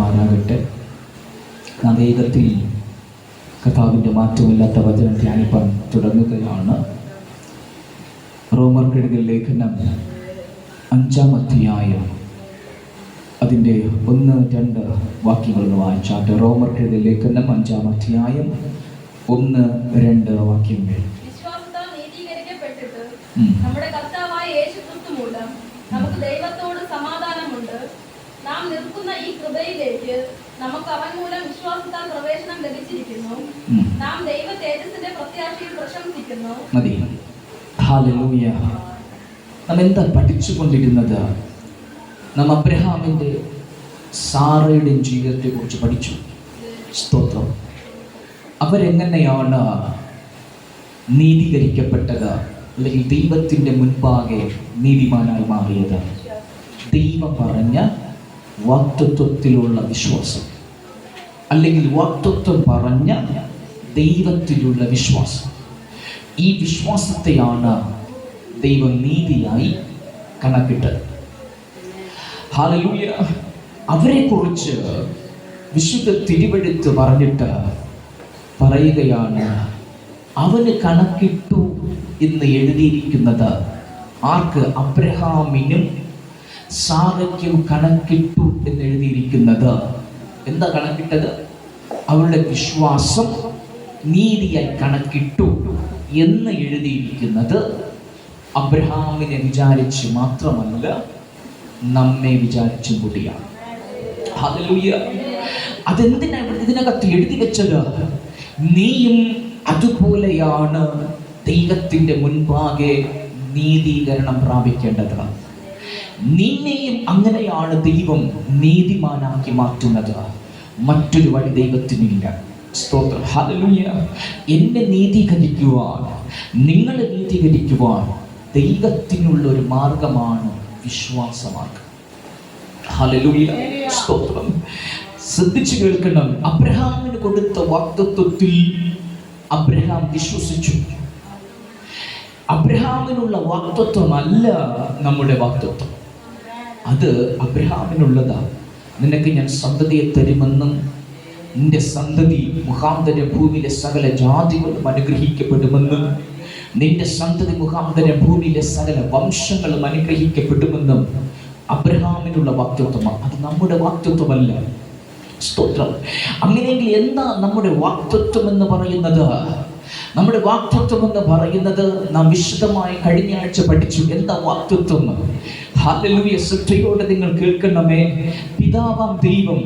അനുഗ്രഹിക്കുമാറാകട്ടെ. വേഗത്തിൽ കർത്താവിൻ്റെ മാറ്റമില്ലാത്ത വചനം ധ്യാനിപ്പാൻ തുടങ്ങുകയാണ്. റോമർക്കെഴുതിയ ലേഖനം 5-ാം അധ്യായം അതിൻ്റെ 1-2 വാക്യങ്ങൾ വായിച്ചാട്ടെ. റോമർക്കെഴുതിയ ലേഖനം 5-ാം അധ്യായം 1-2 വാക്യങ്ങൾ. നമ്മുടെ കർത്താവായ യേശുക്രിസ്തു മൂലം നമുക്ക് ദൈവത്തോട് സമാധാനമുണ്ട്. നാം നിൽക്കുന്ന ഈ കൃപയിലേക്ക് നമുക്ക് അവൻ മൂലം വിശ്വാസത്താൽ പ്രവേശനം ലഭിച്ചിരിക്കുന്നു. നാം ദൈവ തേജസ്സിന്റെ പ്രത്യാശയിൽ പ്രശംസിക്കുന്നു. മതി. ഹല്ലേലൂയ. നാം എന്താ പഠിച്ചുകൊണ്ടിരുന്നത്? നാം അബ്രഹാമിൻ്റെ സാറയുടെയും ജീവിതത്തെ കുറിച്ച് പഠിച്ചു. സ്തോത്രം. അവരെങ്ങനെയാണ് നീതീകരിക്കപ്പെട്ടത്, അല്ലെങ്കിൽ ദൈവത്തിൻ്റെ മുൻപാകെ നീതിമാനായി മാറിയത്? ദൈവം പറഞ്ഞ വാഗ്ദത്വത്തിലുള്ള വിശ്വാസം, അല്ലെങ്കിൽ വാഗ്ദത്വം പറഞ്ഞ ദൈവത്തിലുള്ള വിശ്വാസം. ഈ വിശ്വാസത്തെയാണ് ദൈവം നീതിയായി കണക്കിട്ടത്. ഹല്ലേലൂയ. അവരെക്കുറിച്ച് വിശുദ്ധ തിരുവെഴുത്ത് പറഞ്ഞിട്ട് പറയുകയാണ്, അവന് കണക്കിട്ടു എന്ന് എഴുതിയിരിക്കുന്നത് ആർക്ക്? അബ്രഹാമിനും സാറയ്ക്കും കണക്കിട്ടു എന്ന് എഴുതിയിരിക്കുന്നത്. എന്താ കണക്കിട്ടത്? അവരുടെ വിശ്വാസം നീതിയായി കണക്കിട്ടു എന്ന് എഴുതിയിരിക്കുന്നത് അബ്രഹാമിനെ വിചാരിച്ച് മാത്രമല്ല, നമ്മെ വിചാരിച്ചും കൂടിയാണ്. ഹല്ലേലൂയ. അതെന്തിനാ ഇതിനകത്ത് എഴുതി വെച്ചത്? നീയും അതുപോലെയാണ് ദൈവത്തിൻ്റെ മുൻപാകെ നീതീകരണം പ്രാപിക്കേണ്ടത്. നിന്നെയും അങ്ങനെയാണ് ദൈവം നീതിമാനാക്കി മാറ്റുന്നത്. മറ്റൊരു വഴി ദൈവത്തിനില്ല. സ്തോത്രം. ഹല്ലേലൂയ. എന്നെ നീതീകരിക്കുവാൻ, നിങ്ങളെ നീതീകരിക്കുവാൻ ദൈവത്തിനുള്ള ഒരു മാർഗമാണ് വിശ്വാസമാർഗം. ഹല്ലേലൂയ. സ്തോത്രം. ശ്രദ്ധിച്ചു കേൾക്കണം. അബ്രഹാമിന് കൊടുത്ത വാഗ്ദത്വത്തിൽ അബ്രഹാം വിശ്വസിച്ചു. അബ്രഹാമിനുള്ള വാഗ്ദത്വമല്ല നമ്മുടെ വാഗ്ദത്വം. അത് അബ്രഹാമിനുള്ളതാ. നിനക്ക് ഞാൻ സന്തതിയെ തരുമെന്നും നിന്റെ സന്തതി മുഖാന്തരം ഭൂമിയിലെ സകല ജാതികളും അനുഗ്രഹിക്കപ്പെടുമെന്നും നിന്റെ സന്തതി മുഖാന്തരം ഭൂമിയിലെ സകല വംശങ്ങളും അനുഗ്രഹിക്കപ്പെടുമെന്നും അബ്രഹാമിനുള്ള വാഗ്ദത്വമാണ്. അത് നമ്മുടെ വാഗ്ദത്വമല്ല. സ്തോത്രം. അങ്ങനെയെങ്കിൽ എന്താ നമ്മുടെ വാഗ്ദത്വം എന്ന് പറയുന്നത്? നമ്മുടെ വാഗ്ദത്വം എന്ന് പറയുന്നത് നാം വിശദമായി കഴിഞ്ഞ ആഴ്ച പഠിച്ചു. എന്താ വാഗ്ദത്വം? ഹല്ലേലൂയ. ശ്രദ്ധയോടെ നിങ്ങൾ കേൾക്കണമേ. പിതാവാം ദൈവം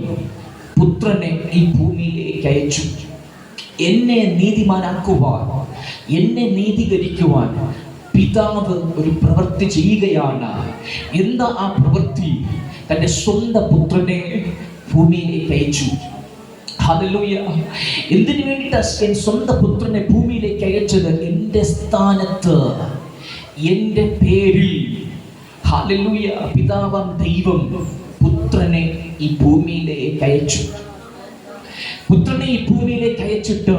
പുത്രനെ ഈ ഭൂമിയിലേക്ക് അയച്ചു. എന്നെ നീതിമാനാക്കുവാൻ, എന്നെ നീതീകരിക്കുവാൻ പിതാവ് ഒരു പ്രവൃത്തി ചെയ്യുകയാണ്. എന്താ ആ പ്രവൃത്തി? തൻ്റെ സ്വന്തം പുത്രനെ ഭൂമിയിലേക്ക് അയച്ചു. ഹല്ലേലൂയ. എന്തിനു വേണ്ടിയിട്ടാണ് സ്വന്തം പുത്രനെ ഭൂമിയിലേക്ക് അയച്ചത്? എൻ്റെ സ്ഥാനത്ത്, എൻ്റെ പേരിൽ. ഹല്ലേലൂയ. പിതാവാം ദൈവം പുത്രനെ ഈ ഭൂമിയിലേക്ക് അയച്ചു. പുത്രനെ ഈ ഭൂമിയിലേക്ക് അയച്ചിട്ട്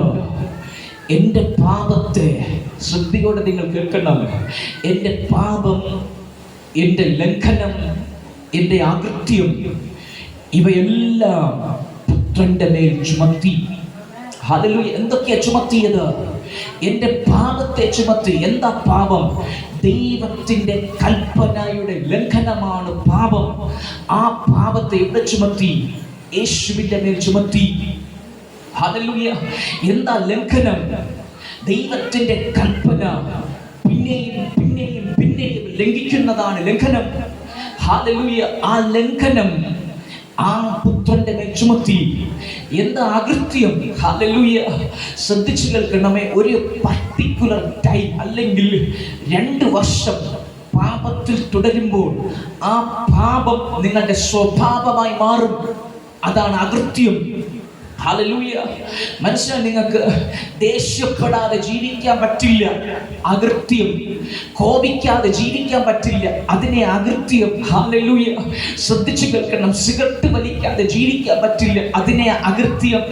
എൻ്റെ പാപത്തെ, ശ്രദ്ധയോടെ നിങ്ങൾ കേൾക്കണം, എൻ്റെ പാപം, എൻ്റെ ലംഘനം, എൻ്റെ അകൃത്യം, ഇവയെല്ലാം പുത്രന്റെ മേൽ ചുമത്തി. ഹല്ലേലൂയ. എന്തൊക്കെയാ ചുമത്തിയത്? എൻ്റെ പാപത്തെ ചുമത്തി. എന്താ പാപം? ദൈവത്തിൻ്റെ കൽപ്പനയുടെ ലംഘനമാണ് പാപം. ആ പാപത്തെ എവിടെ ചുമത്തി? യേശുവിൻ്റെ മേൽ ചുമത്തി. ഹല്ലേലൂയ. എന്താ ലംഘനം? ദൈവത്തിൻ്റെ കൽപ്പന പിന്നെയും പിന്നെയും പിന്നെയും ലംഘിക്കുന്നതാണ് ലംഘനം. ഹല്ലേലൂയ. ആ ലംഘനം ആ പുത്രന്റെ മേൽ ചുമത്തി. എന്താ അകൃത്യം? ഹല്ലേലൂയ. ശ്രദ്ധിച്ചു കേൾക്കണമേ. ഒരു പർട്ടിക്കുലർ ടൈം, അല്ലെങ്കിൽ 2 വർഷം പാപത്തിൽ തുടരുമ്പോൾ ആ പാപം നിങ്ങളുടെ സ്വഭാവമായി മാറും. അതാണ് അകൃത്യം. ഹല്ലേലൂയ. മനസ്സിലായി? നിങ്ങൾക്ക് ദേഷ്യപ്പെടാതെ ജീവിക്കാൻ പറ്റില്ല, അകൃത്യം. കോപിക്കാതെ ജീവിക്കാൻ പറ്റില്ല, അതിനെ അകൃത്യം. ഹല്ലേലൂയ. ശ്രദ്ധിച്ചു കേൾക്കണം. സിഗരറ്റ് വലിക്കാതെ ജീവിക്കാൻ പറ്റില്ല, അതിനെ അകൃത്യം.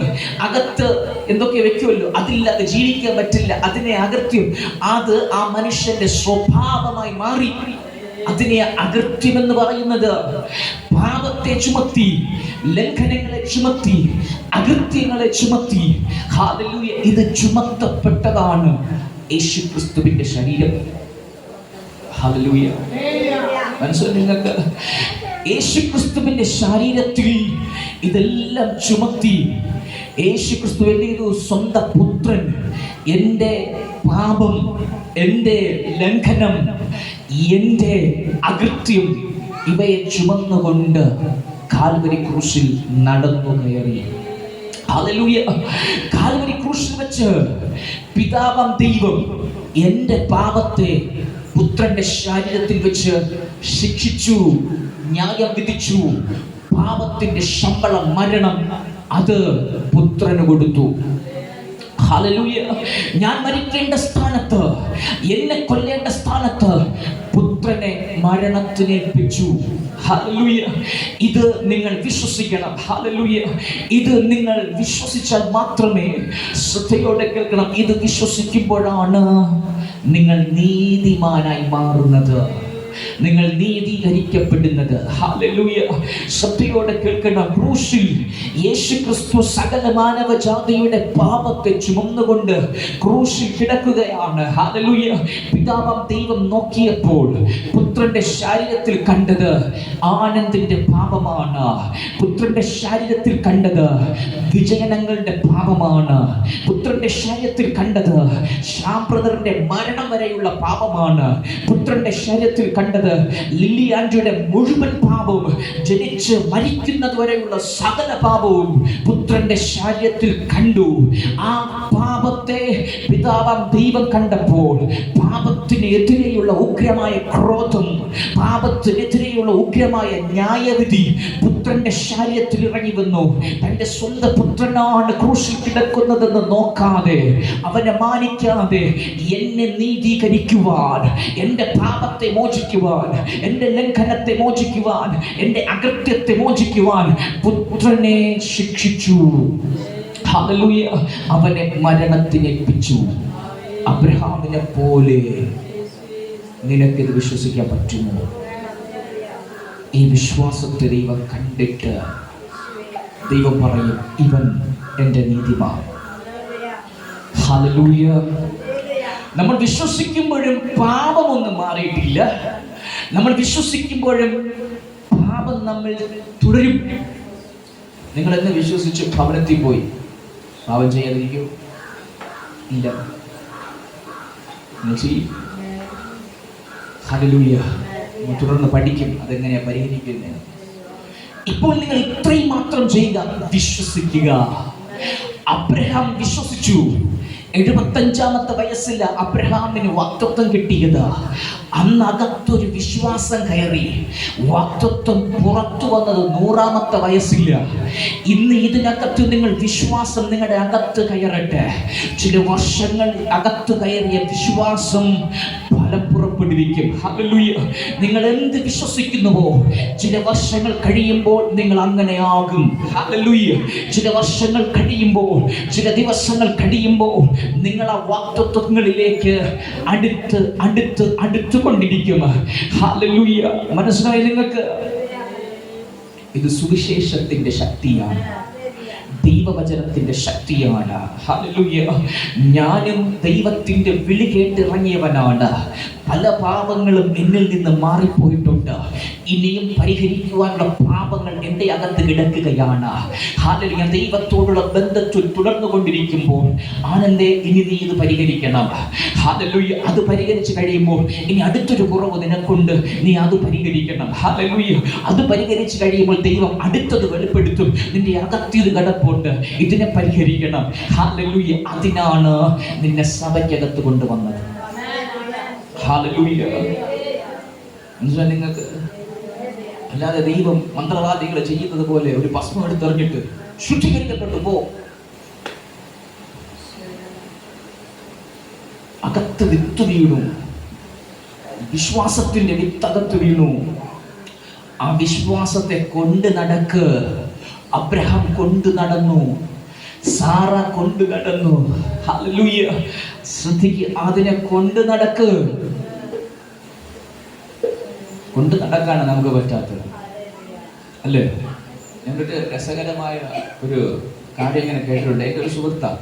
അകത്ത് എന്തൊക്കെ വെക്കുമല്ലോ, അതില്ലാതെ ജീവിക്കാൻ പറ്റില്ല, അതിനെ അകൃത്യം. അത് ആ മനുഷ്യന്റെ സ്വഭാവമായി മാറി. അതിനെ അകൃത്യമെന്ന് പറയുന്നത്. പാപത്തെ ചുമത്തി, ലംഘനങ്ങളെ ചുമത്തി, അകൃത്യങ്ങളെ ചുമത്തി. ഹല്ലേലൂയ. ഇത് ചുമത്തപ്പെട്ടതാണ് യേശുക്രിസ്തുവിന്റെ ശരീരം. ഹല്ലേലൂയ. മനസ്സിലായി നിങ്ങൾക്ക്? യേശുക്രിസ്തുവിന്റെ ശരീരത്തിൽ ഇതെല്ലാം ചുമത്തി യേശുക്രിസ്തു എന്ത് ചെയ്തു? സ്വന്തം പുത്രൻ എൻ്റെ പാപം, എൻ്റെ ലംഘനം, എൻ്റെ അകൃത്യം ഇവയെ ചുമന്നുകൊണ്ട് കാൽവരി ക്രൂശിൽ നടന്നു കയറി. ഹല്ലേലൂയ. കാൽവരി ക്രൂശിൽ വെച്ച് പിതാവാം ദൈവം എൻ്റെ പാപത്തെ പുത്രന്റെ ശരീരത്തിൽ വെച്ച് ശിക്ഷിച്ചു, ന്യായം വിധിച്ചു. പാപത്തിന്റെ ശമ്പളം മരണം, അത് പുത്രന് കൊടുത്തു. ഹല്ലേലൂയ. ഞാൻ മരിക്കേണ്ട സ്ഥാനത്ത്, എന്നെ കൊല്ലേണ്ട സ്ഥാനത്ത് പുത്രനെ മരണത്തിനേൽപ്പിച്ചു. ഹല്ലേലൂയ. ഇത് നിങ്ങൾ വിശ്വസിക്കണം. ഹല്ലേലൂയ. ഇത് നിങ്ങൾ വിശ്വസിച്ചാൽ മാത്രമേ, ശ്രദ്ധയോടെ കേൾക്കണം, ഇത് വിശ്വസിക്കുമ്പോഴാണ് നിങ്ങൾ നീതിമാനായി മാറുന്നത്, നിങ്ങൾ നീതീകരിക്കപ്പെടുന്നത്. ഹല്ലേലൂയ. ശ്രദ്ധയോടെ കേൾക്കണം. ക്രൂശിൽ യേശുക്രിസ്തു സകല മാനവജാതിയുടെ പാപത്തെ ചുമന്നുകൊണ്ട് ക്രൂശിൽ കിടക്കുകയാണ്. ഹല്ലേലൂയ. പിതാവാം ദൈവം നോക്കിയപ്പോൾ പുത്രന്റെ ശരീരത്തിൽ കണ്ടത് ആനന്ദിന്റെ പാപമാണ്. പുത്രന്റെ ശരീരത്തിൽ കണ്ടത് വിജയനങ്ങളുടെ പാപമാണ്. പുത്രന്റെ ശരീരത്തിൽ കണ്ടത് ശ്യാം ബ്രദറിന്റെ മരണം വരെയുള്ള പാപമാണ്. പുത്രന്റെ ശരീരത്തിൽ കണ്ടത് ലില്ലി ആന്റിയുടെ മുഴുവൻ പാപവും, ജനിച്ച് മരിക്കുന്നത് വരെയുള്ള സകല പാപവും പുത്രന്റെ ശരീരത്തിൽ കണ്ടു. ആ പാപത്തെ പിതാവാം ദൈവം കണ്ടപ്പോൾ പാപത്തിനെതിരെയുള്ള ഉഗ്രമായ ക്രോധം, പാപത്തിനെതിരെയുള്ള ഉഗ്രമായ ന്യായവിധി പുത്രന്റെ ശരീരത്തിൽ ഇറങ്ങി വന്നു. തന്റെ സ്വന്തം പുത്രനാണ് ക്രൂശിൽ കിടക്കുന്നതെന്ന് നോക്കാതെ, അവനെ മാനിക്കാതെ, എന്നെ നീതീകരിക്കുവാൻ, എൻ്റെ പാപത്തെ മോചിക്കുവാൻ, എൻ്റെ ലംഘനത്തെ മോചിക്കുവാൻ, എൻ്റെ അകൃത്യത്തെ മോചിക്കുവാൻ പുത്രനെ ശിക്ഷിച്ചു. ഹല്ലേലൂയ. അവനെ മരണത്തിനേൽപ്പിച്ചു. അബ്രഹാമിനെ പോലെ നിനക്കിത് വിശ്വസിക്കാൻ പറ്റുമോ? ഈ വിശ്വാസത്തെ ദൈവം കണ്ടിട്ട് ദൈവം പറയും, ഇവൻ എൻ്റെ നീതിമാൻ. ഹല്ലേലൂയ. നമ്മൾ വിശ്വസിക്കുമ്പോഴും പാപമൊന്നും മാറിയിട്ടില്ല. നമ്മൾ വിശ്വസിക്കുമ്പോഴും പാപം നമ്മൾ തുടരും. നിങ്ങൾ എന്ന് വിശ്വസിച്ച് ഭവനത്തിൽ പോയി പാപം ചെയ്യാതിരിക്കും? ഇല്ല, നിങ്ങൾ ചെയ്യും. ഹല്ലേലൂയ. തുടർന്ന് പഠിക്കും അതെങ്ങനെയാ പരിഹരിക്കുന്നത്. ഇപ്പോൾ നിങ്ങൾ ഇത്രയും മാത്രം ചെയ്യുക, വിശ്വസിക്കുക. അബ്രഹാം വിശ്വസിച്ചു. 75-ാമത്തെ വയസ്സിൽ അബ്രഹാമിന് വാഗ്ദത്തം കിട്ടിയത്. അന്ന് അകത്തൊരു വിശ്വാസം കയറി. വാഗ്ദത്തം പുറത്തു വന്നത് 100-ാമത്തെ വയസ്സില്ല. ഇന്ന് ഇതിനകത്ത് നിങ്ങൾ വിശ്വാസം നിങ്ങളുടെ അകത്ത് കയറട്ടെ. ചില വർഷങ്ങൾ അകത്ത് കയറിയ വിശ്വാസം ഫലം പുറപ്പെടുവിക്കും. ഹല്ലേലൂയ. നിങ്ങൾ എന്ത് വിശ്വസിക്കുന്നുവോ ചില വർഷങ്ങൾ കഴിയുമ്പോൾ നിങ്ങൾ അങ്ങനെയാകും. ഹല്ലേലൂയ. ചില വർഷങ്ങൾ കഴിയുമ്പോൾ, ചില ദിവസങ്ങൾ കഴിയുമ്പോൾ നിങ്ങൾ ആ വാഗ്ദത്തങ്ങളിലേക്ക് അടുത്തുകൊണ്ടിരിക്കും. ഹല്ലേലൂയ. മനസ്സിലായി നിങ്ങൾക്ക്? ഇത് സുവിശേഷത്തിന്റെ ശക്തിയാണ്, ദൈവവചനത്തിന്റെ ശക്തിയാണ്. ഹല്ലേലൂയ. ഞാനും ദൈവത്തിന്റെ വിളി കേട്ടിറങ്ങിയവനാണ്. പല പാപങ്ങളും എന്നിൽ നിന്ന് മാറിപ്പോയിട്ടുണ്ട്. ഇനിയും പരിഹരിക്കുവാനുള്ള പാപങ്ങൾ എൻ്റെ അകത്ത് കിടക്കുകയാണ്. ഹല്ലേലൂയ. ദൈവത്തോടുള്ള ബന്ധത്തിൽ തുടർന്നുകൊണ്ടിരിക്കുമ്പോൾ ആനന്ദേ, ഇനി നീ ഇത് പരിഹരിക്കണം. ഹല്ലേലൂയ. അത് പരിഹരിച്ച് കഴിയുമ്പോൾ ഇനി അടുത്തൊരു കുറവ് നിനക്കുണ്ട്, നീ അത് പരിഹരിക്കണം. ഹല്ലേലൂയ. അത് പരിഹരിച്ച് കഴിയുമ്പോൾ ദൈവം അടുത്തത് വെളിപ്പെടുത്തും. നിന്റെ അകത്ത് കിടപ്പുണ്ട്, ഇതിനെ പരിഹരിക്കണം. ഹല്ലേലൂയ. അതിനാണ് നിന്നെ സഭയ്ക്കകത്ത് കൊണ്ടുവന്നത്. ഹല്ലേലൂയ. മനസ്സിലായി നിങ്ങൾക്ക്? അല്ലാതെ ദൈവം മന്ത്രവാദികൾ ചെയ്യുന്നത് പോലെ ഒരു ഭസ്മം എടുത്തെറിഞ്ഞിട്ട് ശുദ്ധീകരിക്കപ്പെട്ടു പോ. അകത്ത് വിത്ത് വീണു, വിശ്വാസത്തിന്റെ വിത്തകത്ത് വീണു. ആ വിശ്വാസത്തെ കൊണ്ട് നടക്ക്. അബ്രഹാം കൊണ്ട് നടന്നു, സാറ കൊണ്ട് നടന്നു. ഹല്ലേലൂയ. ശ്രദ്ധിക്കുക, അതിനെ കൊണ്ട് നടക്ക്. കൊണ്ട് നടക്കാണ് നമുക്ക് പറ്റാത്തത്. അല്ലേ? ഞങ്ങൾക്ക് രസകരമായ ഒരു കാര്യം ഇങ്ങനെ കേട്ടിട്ടുണ്ട്. എൻ്റെ ഒരു സുഹൃത്താണ്.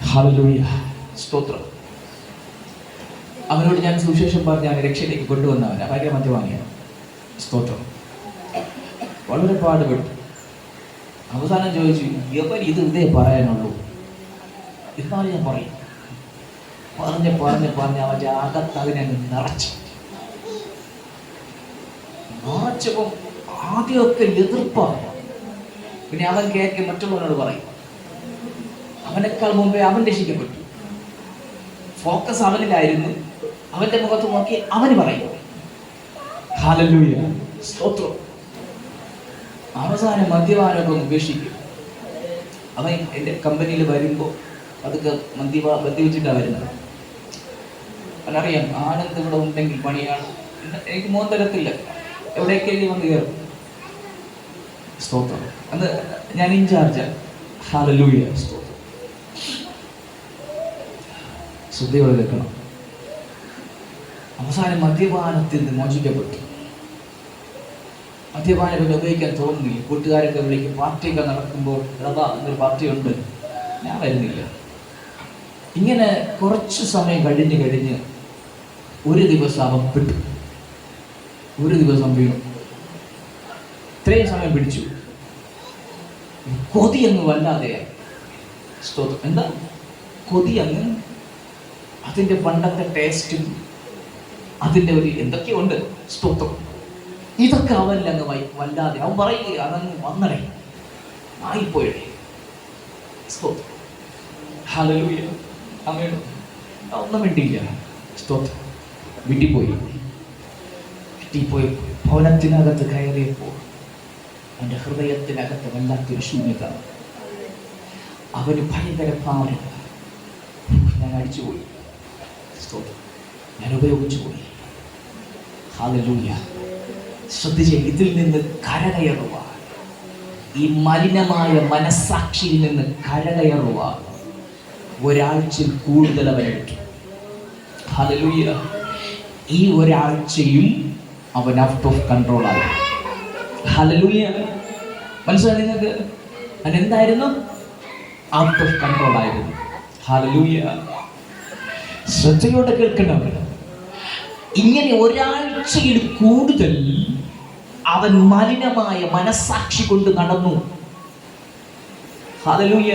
ഹല്ലേലൂയ, സ്തോത്രം. അവനോട് ഞാൻ സുവിശേഷം പറഞ്ഞ് അവനെ രക്ഷയിലേക്ക് കൊണ്ടുവന്നവനാ. ഭയങ്കര മദ്യപാനിയാണ്. സ്തോത്രം. വളരെ പാടുപെട്ടു. അവസാനം ചോദിച്ചു, ഇവൻ ഇത് ഇതേ പറയാനുള്ളൂ, എന്നാലും ഞാൻ പറയും. പറഞ്ഞ് അവൻ്റെ അകത്ത് അതിനെ നിറച്ചപ്പം ആദ്യമൊക്കെ എതിർപ്പാണ്. പിന്നെ അവൻ കേൾക്കി മറ്റുള്ളവനോട് പറയും. അവനേക്കാൾ മുമ്പേ അവൻ രക്ഷിക്കപ്പെട്ടു. ഫോക്കസ് അവനിലായിരുന്നു. അവന്റെ മുഖത്ത് നോക്കി അവന് പറയും. ഹല്ലേലൂയ, സ്തോത്രം. അവസാനം മദ്യപാനമൊക്കെ ഉപേക്ഷിക്കും. അവൻ എൻ്റെ കമ്പനിയിൽ വരുമ്പോൾ അതൊക്കെ മദ്യപിച്ചിട്ടാണ് വരുന്നത്. അവനറിയാം ആനന്ദ് ഇവിടെ ഉണ്ടെങ്കിൽ പണിയാണ്. എനിക്ക് മോൻ തരത്തില്ല, എവിടേക്കെങ്കിലും വന്ന് കയറും. സ്തോത്രം. അത് ഞാൻ ഇൻചാർജാണ്. ഹല്ലേലൂയ, സ്തോത്രം. ശ്രദ്ധയോടെ കേൾക്കണം. അവസാനം മദ്യപാനത്തിൽ നിന്ന് മോചിക്കപ്പെട്ടു. മദ്യപാനം പിന്നെ ഉപയോഗിക്കാൻ തോന്നുന്നില്ല. കൂട്ടുകാരൊക്കെ വിളിക്കും. പാർട്ടിയൊക്കെ നടക്കുമ്പോൾ റബാ എന്നൊരു പാർട്ടിയുണ്ട്, ഞാൻ വരുന്നില്ല. ഇങ്ങനെ കുറച്ച് സമയം കഴിഞ്ഞ് ഒരു ദിവസം അവൻ പെട്ടു. ഒരു ദിവസം വീണു. ഇത്രയും സമയം പിടിച്ചു. കൊതി അങ്ങ് വല്ലാതെയായി. സ്തോത്രം. എന്താ കൊതി അങ്ങ്? അതിൻ്റെ പണ്ടത്തെ ടേസ്റ്റും അതിൻ്റെ ഒരു എന്തൊക്കെയുണ്ട്. സ്തോത്രം. ഇതൊക്കെ അവനിലങ്ങ് വല്ലാതെ. അവൻ പറയുക അതങ്ങ് വന്നടേ, ആയിപ്പോയടേ. സ്തോത്രം. ഹല്ലേലൂയ. അവൻ ഒന്നും വേണ്ടിയില്ല. സ്തോത്രം. വീട്ടിൽ പോയി ഭവനത്തിനകത്ത് കയറിയപ്പോൾ അവൻ്റെ ഹൃദയത്തിനകത്ത് വല്ലാത്തൊരു ശൂന്യത. അവന് ഭയങ്കര ഭാരം. ഞാൻ അടിച്ചുപോയി. സ്തോത്രം. ഞാൻ ഉപയോഗിച്ചു പോയി. ഹല്ലേലൂയ. ശ്രദ്ധിച്ച്, ഇതിൽ നിന്ന് കരകയറുവാൻ, ഈ മലിനമായ മനസ്സാക്ഷിയിൽ നിന്ന് കരകയറുവാൻ ഒരാഴ്ചയിൽ കൂടുതൽ അവനെടുത്തു. ഹല്ലേലൂയ. ഈ ഒരാഴ്ചയും അവൻ ഔട്ട് ഓഫ് കൺട്രോൾ ആയി. ഹല്ലേലൂയ. മനസ്സിലായി നിങ്ങൾക്ക്? അതെന്തായിരുന്നു? ഔട്ട് ഓഫ് കൺട്രോൾ ആയിരുന്നു. ഹല്ലേലൂയ. ശ്രദ്ധയോടെ കേൾക്കണം. ഇങ്ങനെ ഒരാഴ്ചയിൽ കൂടുതൽ അവൻ മലിനമായ മനസ്സാക്ഷി കൊണ്ട് നടന്നു. ഹല്ലേലൂയ.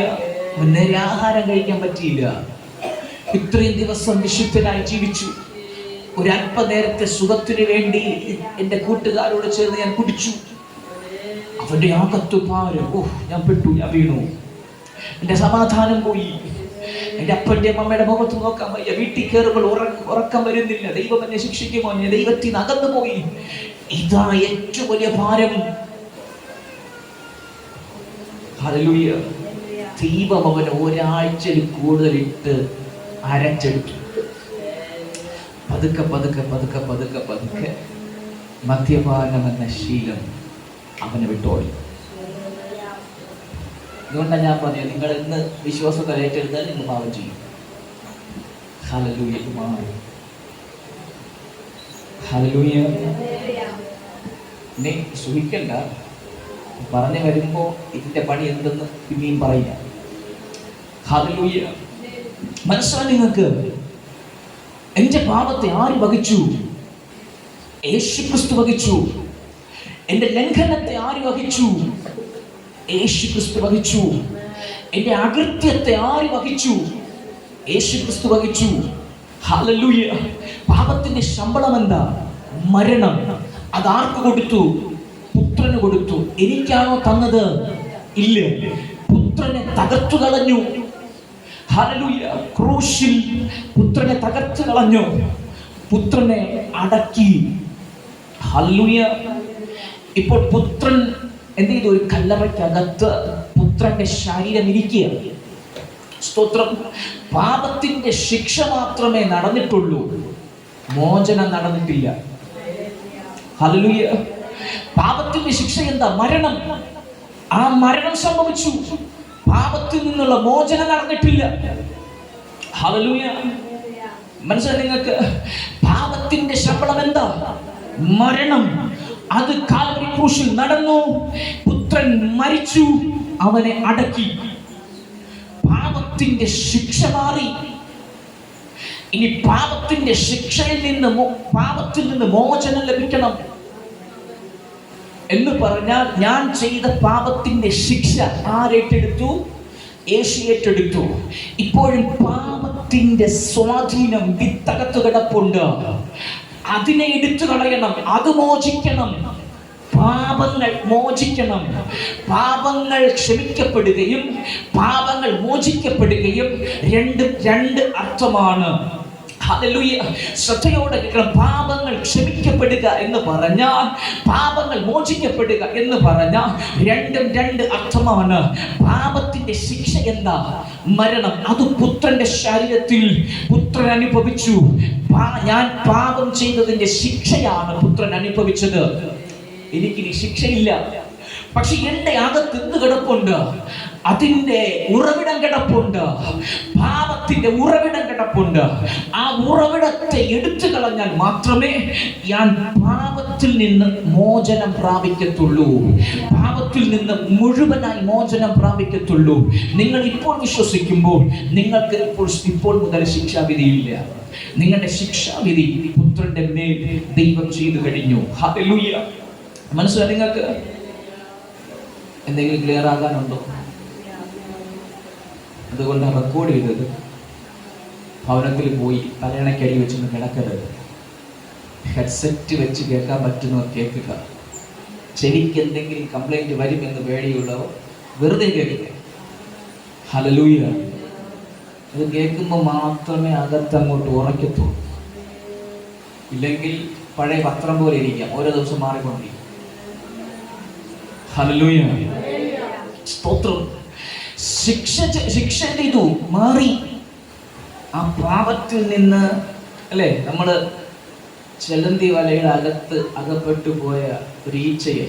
ആഹാരം കഴിക്കാൻ പറ്റിയില്ല. ഇത്രയും ദിവസം വിശുദ്ധനായി ജീവിച്ചു. ഒരല്പനേരത്തെ സുഖത്തിന് വേണ്ടി എൻ്റെ കൂട്ടുകാരോട് ചേർന്ന് ഞാൻ കുടിച്ചു. അവൻ്റെ അകത്ത് ഭാരം. ഞാൻ പെട്ടു, ഞാൻ വീണു. എൻ്റെ സമാധാനം പോയി. എൻ്റെ അപ്പൻ്റെ അമ്മയുടെ മുഖത്ത് നോക്കാൻ വയ്യ. വീട്ടിൽ കയറുമ്പോൾ ഉറക്കം വരുന്നില്ല. ദൈവം എന്നെ ശിക്ഷിക്കുമോ? ഞാൻ ദൈവത്തിൽ നിന്ന് അകന്നു പോയി. ഇതാ ഏറ്റവും വലിയ ഭാരം. ഹല്ലേലൂയ. ദൈവം അവൻ ഒരാഴ്ചയിൽ കൂടുതലിട്ട് അരച്ചെടുത്തു. പതുക്കെ മദ്യപാനം എന്ന ശീലം അവനെ വിട്ടോളി. അതുകൊണ്ടാണ് ഞാൻ പറഞ്ഞത്, നിങ്ങൾ ഇന്ന് വിശ്വാസത്തെ ഏറ്റെടുത്താൽ ഇന്ന് പാപം ചെയ്യും. ഹല്ലേലൂയ. ഹല്ലേലൂയ. ഇനി സുഖിക്കണ്ട. പറഞ്ഞു വരുമ്പോ ഇതിന്റെ പണി എന്തെന്ന് പിന്നെയും പറയാ. ഹല്ലേലൂയ. മനസ്സിലായി നിങ്ങൾക്ക്? എന്റെ പാപത്തെ ആര് വഹിച്ചു? യേശുക്രിസ്തു വഹിച്ചു. എന്റെ ലംഘനത്തെ ആര് വഹിച്ചു? യേശുക്രിസ്തു വഹിച്ചു. എന്റെ അകൃത്യത്തെ ആര് വഹിച്ചു? യേശുക്രിസ്തു വഹിച്ചു. ഹല്ലേലൂയ. പാപത്തിന്റെ ശമ്പളം എന്താ? മരണം. അതാർക്ക് കൊടുത്തു? പുത്രന് കൊടുത്തു. എനിക്കാണോ തന്നത്? ഇല്ല. പുത്രനെ തകർത്തു കളഞ്ഞു. ഹല്ലേലൂയ. ക്രൂശിൽ പുത്രനെ തകർത്തു കളഞ്ഞു. പുത്രനെ അടക്കി. ഹല്ലേലൂയ. ഇപ്പോൾ പുത്രൻ എന്ത് ചെയ്തു? ഒരു കല്ലറയ്ക്കകത്ത് പുത്രന്റെ ശരീരം ഇരിക്കുക. സ്തോത്രം. പാപത്തിന്റെ ശിക്ഷ മാത്രമേ നടന്നിട്ടുള്ളൂ, മോചനം നടന്നിട്ടില്ല. ഹല്ലേലൂയ. പാപത്തിന്റെ ശിക്ഷ എന്താ? മരണം. ആ മരണം സംഭവിച്ചു. പാപത്തിൽ നിന്നുള്ള മോചനം നടന്നിട്ടില്ല. ഹല്ലേലൂയ. മനസ്സിലായി നിങ്ങൾക്ക്? പാപത്തിന്റെ ശമ്പളം എന്താ? മരണം. അത് കാൽവരി ക്രൂശിൽ നടന്നു. പുത്രൻ മരിച്ചു, അവനെ അടക്കി. പാപത്തിന്റെ ശിക്ഷ മാറി. ഇനി പാപത്തിന്റെ ശിക്ഷയിൽ നിന്ന് പാപത്തിൽ നിന്ന് മോചനം ലഭിക്കണം എന്ന് പറഞ്ഞാൽ, ഞാൻ ചെയ്ത പാപത്തിന്റെ ശിക്ഷ ആരേറ്റെടുത്തു? യേശു ഏറ്റെടുത്തു. ഇപ്പോഴും പാപത്തിന്റെ സ്വാധീനം വിത്തകത്ത് കിടപ്പുണ്ട്. അതിനെ എടുത്തു കളയണം, അത് മോചിക്കണം. പാപങ്ങൾ മോചിക്കണം. പാപങ്ങൾ ക്ഷമിക്കപ്പെടുകയും പാപങ്ങൾ മോചിക്കപ്പെടുകയും രണ്ട് അർത്ഥമാണ്. ഹല്ലേലൂയ. ശ്രദ്ധയോടെ കേൾക്കണം. പാപങ്ങൾ ക്ഷമിക്കപ്പെടുക എന്ന് പറഞ്ഞാൽ, പാപങ്ങൾ മോചിക്കപ്പെടുക എന്ന് പറഞ്ഞാൽ രണ്ട് അർത്ഥമാണ്. പാപത്തിന്റെ ശിക്ഷ എന്താ? മരണം. അത് പുത്രന്റെ ശരീരത്തിൽ പുത്രൻ അനുഭവിച്ചു. ഞാൻ പാപം ചെയ്തതിന്റെ ശിക്ഷയാണ് പുത്രൻ അനുഭവിച്ചത്. എനിക്കിനി ശിക്ഷയില്ല. പക്ഷെ എന്റെ അകത്ത് എന്ത് കിടപ്പുണ്ട്? അതിന്റെ ഉറവിടം കിടപ്പുണ്ട്. പാപത്തിന്റെ ഉറവിടം കിടപ്പുണ്ട്. ആ ഉറവിടത്തെ എടുത്തു കളഞ്ഞാൽ മാത്രമേ ഞാൻ പാപത്തിൽ നിന്ന് മോചനം പ്രാപിക്കത്തുള്ളൂ. പാപത്തിൽ നിന്ന് മുഴുവനായി മോചനം പ്രാപിക്കത്തുള്ളൂ. നിങ്ങൾ ഇപ്പോൾ വിശ്വസിക്കുമ്പോൾ നിങ്ങൾക്ക് ഇപ്പോൾ മുതൽ ശിക്ഷാവിധിയില്ല. നിങ്ങളുടെ ശിക്ഷാവിധി പുത്രന്റെ മേൽ ദൈവം ചെയ്തു കഴിഞ്ഞു. ഹല്ലേലൂയ. മനസ്സിലായി? നിങ്ങൾക്ക് എന്തെങ്കിലും ക്ലിയർ ആകാനുണ്ടോ? അതുകൊണ്ടാണ് റെക്കോർഡ് ചെയ്തത്. ഭവനത്തിൽ പോയി തലയണക്കടി വെച്ചൊന്ന് കിടക്കരുത്. ഹെഡ്സെറ്റ് വെച്ച് കേൾക്കാൻ പറ്റുന്നവർ കേൾക്കുക. ചെവിക്ക് എന്തെങ്കിലും കംപ്ലൈന്റ് വരുമെന്ന് പേടിയുള്ളവർ വെറുതെ കേൾക്കുക. ഹല്ലേലൂയ. അത് കേൾക്കുമ്പോൾ മാത്രമേ അകത്തങ്ങോട്ട് ഉറക്കത്തുള്ളൂ. ഇല്ലെങ്കിൽ പഴയ പത്രം പോലെ ഇരിക്കാം, ഓരോ ദിവസം മാറിക്കൊണ്ടിരിക്കും. ഹല്ലേലൂയ. സ്തോത്രം. ശിക്ഷ ചെയ്തു മാറി. ആ പാപത്തിൽ നിന്ന് അല്ലേ, നമ്മൾ ചെലന്തി വലയുടെ അകപ്പെട്ടു പോയ ഒരു ഈച്ചയെ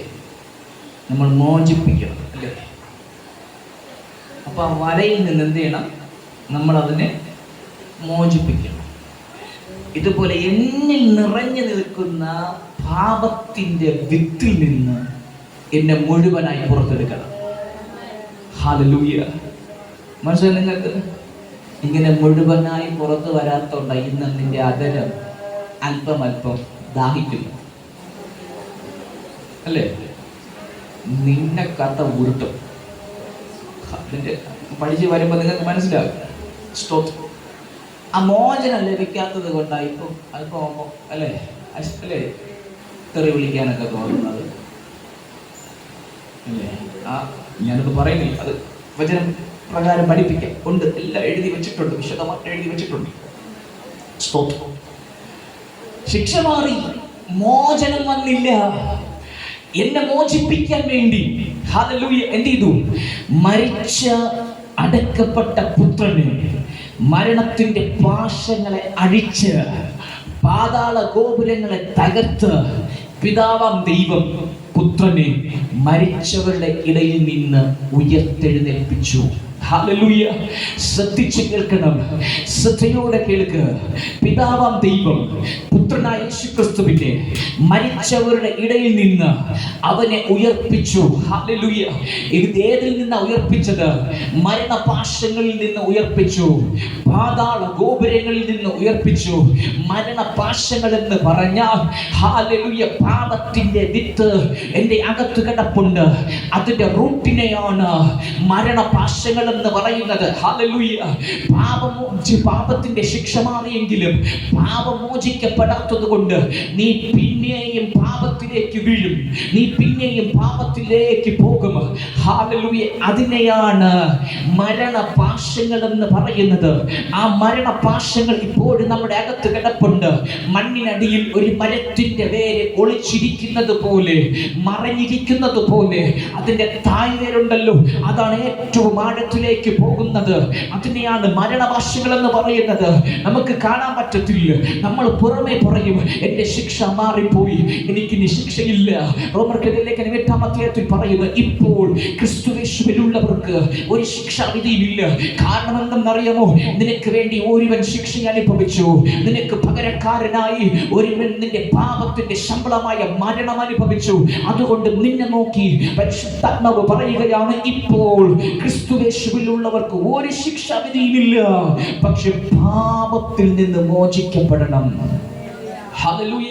നമ്മൾ മോചിപ്പിക്കണം അല്ലേ. അപ്പൊ ആ വലയിൽ നിന്ന് എന്ത് ചെയ്യണം? നമ്മൾ അതിനെ മോചിപ്പിക്കണം. ഇതുപോലെ എന്നിൽ നിറഞ്ഞു നിൽക്കുന്ന പാപത്തിന്റെ വിത്തിൽ നിന്ന് എന്നെ മുഴുവനായി പുറത്തെടുക്കണം. ഹല്ലേലൂയ. മനസ്സിലായി നിങ്ങൾക്ക്? ഇങ്ങനെ മുഴുവനായി പുറത്തു വരാത്തോണ്ട ഇന്ന് നിന്റെ അതരം അല്പം ദാഹിക്കുന്നു അല്ലേ? നിന്നെ കഥ ഉരുട്ടും. അതിന്റെ പഠിച്ച് വരുമ്പോൾ നിങ്ങൾക്ക് മനസ്സിലാവും. സ്തോത്രം. ആ മോചനം ലഭിക്കാത്തത് കൊണ്ടാണ് ഇപ്പം അല്പം അല്ലേ തെറി വിളിക്കാനൊക്കെ തോന്നുന്നത് അല്ലേ? ആ ഞാനിപ്പോൾ പറയുന്നില്ല, അത് വചനം പ്രകാരം പഠിപ്പിക്കാം. ഉണ്ട്, എല്ലാം എഴുതി വെച്ചിട്ടുണ്ട്, വിശദമായിട്ട് എഴുതി വെച്ചിട്ടുണ്ട്. സ്തോത്രം. ശിക്ഷ മാറി, മോചനം വന്നില്ല. എന്നെ മോചിപ്പിക്കാൻ വേണ്ടി ഹല്ലേലൂയ എന്ത് ചെയ്തു? മരിച്ച അടക്കപ്പെട്ട പുത്രന് മരണത്തിന്റെ പാശങ്ങളെ അഴിച്ച് പാതാള ഗോപുരങ്ങളെ തകർത്ത് പിതാവാം ദൈവം പുത്രനെ മരിച്ചവരുടെ ഇടയിൽ നിന്ന് ഉയർത്തെഴുന്നേൽപ്പിച്ചു. ഹല്ലേലൂയ. ശ്രദ്ധിച്ച് കേൾക്കണം, ശ്രദ്ധയോടെ കേൾക്കുക. പിതാവാം ദൈവം പുത്രനായ യേശുക്രിസ്തുവിനെ മരിച്ചവരുടെ ഇടയിൽ നിന്ന് അവനെ ഉയർപ്പിച്ചു. ഹല്ലേലൂയ. ഇത് ഏതിൽ നിന്നാ ഉയർപ്പിച്ചത്? മരണപാശങ്ങളിൽ നിന്ന് ഉയർപ്പിച്ചു. പാതാള ഗോപുരങ്ങളിൽ നിന്ന് ഉയർപ്പിച്ചു. മരണപാശങ്ങൾ എന്ന് പറഞ്ഞാൽ ഹല്ലേലൂയ പാപത്തിന്റെ വിത്ത് എൻ്റെ അകത്ത് കിടപ്പുണ്ട്. അതിന്റെ റൂട്ടിനെയാണ് മരണപാശങ്ങൾ എന്ന് പറയുന്നത്. ഹല്ലേലൂയ. പാപത്തിന്റെ ശിക്ഷ മാറിയെങ്കിലും പാപം മോചിക്കപ്പെടാത്തത് കൊണ്ട് നീ പിന്നെയും പാപത്തിലേക്ക് വീഴും, നീ പിന്നെയും പാപത്തിലേക്ക് പോകും. ഹല്ലേലൂയ. അതിനെയാണ് മരണപാശങ്ങൾ എന്ന് പറയുന്നത്. ആ മരണപാശങ്ങൾ ഇപ്പോഴും നമ്മുടെ അകത്ത് കിടപ്പുണ്ട്. മണ്ണിനടിയിൽ ഒരു മരത്തിന്റെ വേര് ഒളിച്ചിരിക്കുന്നത് പോലെ, മറഞ്ഞിരിക്കുന്നത് പോലെ അതിന്റെ തായ്വേരുണ്ടല്ലോ, അതാണ് ഏറ്റവും ആഴത്തിലേക്ക് പോകുന്നത്. അതിനെയാണ് മരണപാശങ്ങൾ എന്ന് പറയുന്നത്. നമുക്ക് കാണാൻ പറ്റത്തില്ല. നമ്മൾ പുറമെ പറയും എന്റെ ശിക്ഷ മാറിപ്പോയി, എനിക്കിനി ശിക്ഷയില്ല. റോമർക്കെതിരെ ലേഖനം 8-ാം അധ്യായത്തിൽ പറയുന്നു, ഇപ്പോൾ ക്രിസ്തു ക്രിസ്തുവേശുവിലുള്ളവർക്ക് ഒരു ശിക്ഷാവിധിയുമില്ല. കാരണം എന്തെന്നറിയാമോ? നിനക്ക് വേണ്ടി ഒരുവൻ ശിക്ഷ അനുഭവിച്ചു. നിനക്ക് പകരക്കാരനായി ഒരുവൻ നിന്റെ പാപത്തിന്റെ ശമ്പളമായ മരണം അനുഭവിച്ചു. അതുകൊണ്ട് നിന്നെ നോക്കി പരിശുദ്ധാത്മാവ് പറയുകയാണ്, ഇപ്പോൾ ക്രിസ്തുവേശുവിലുള്ളവർക്ക് ഒരു ശിക്ഷാവിധിയുമില്ല. പക്ഷെ പാപത്തിൽ നിന്ന് മോചിക്കപ്പെടണം. ഹല്ലേലൂയ.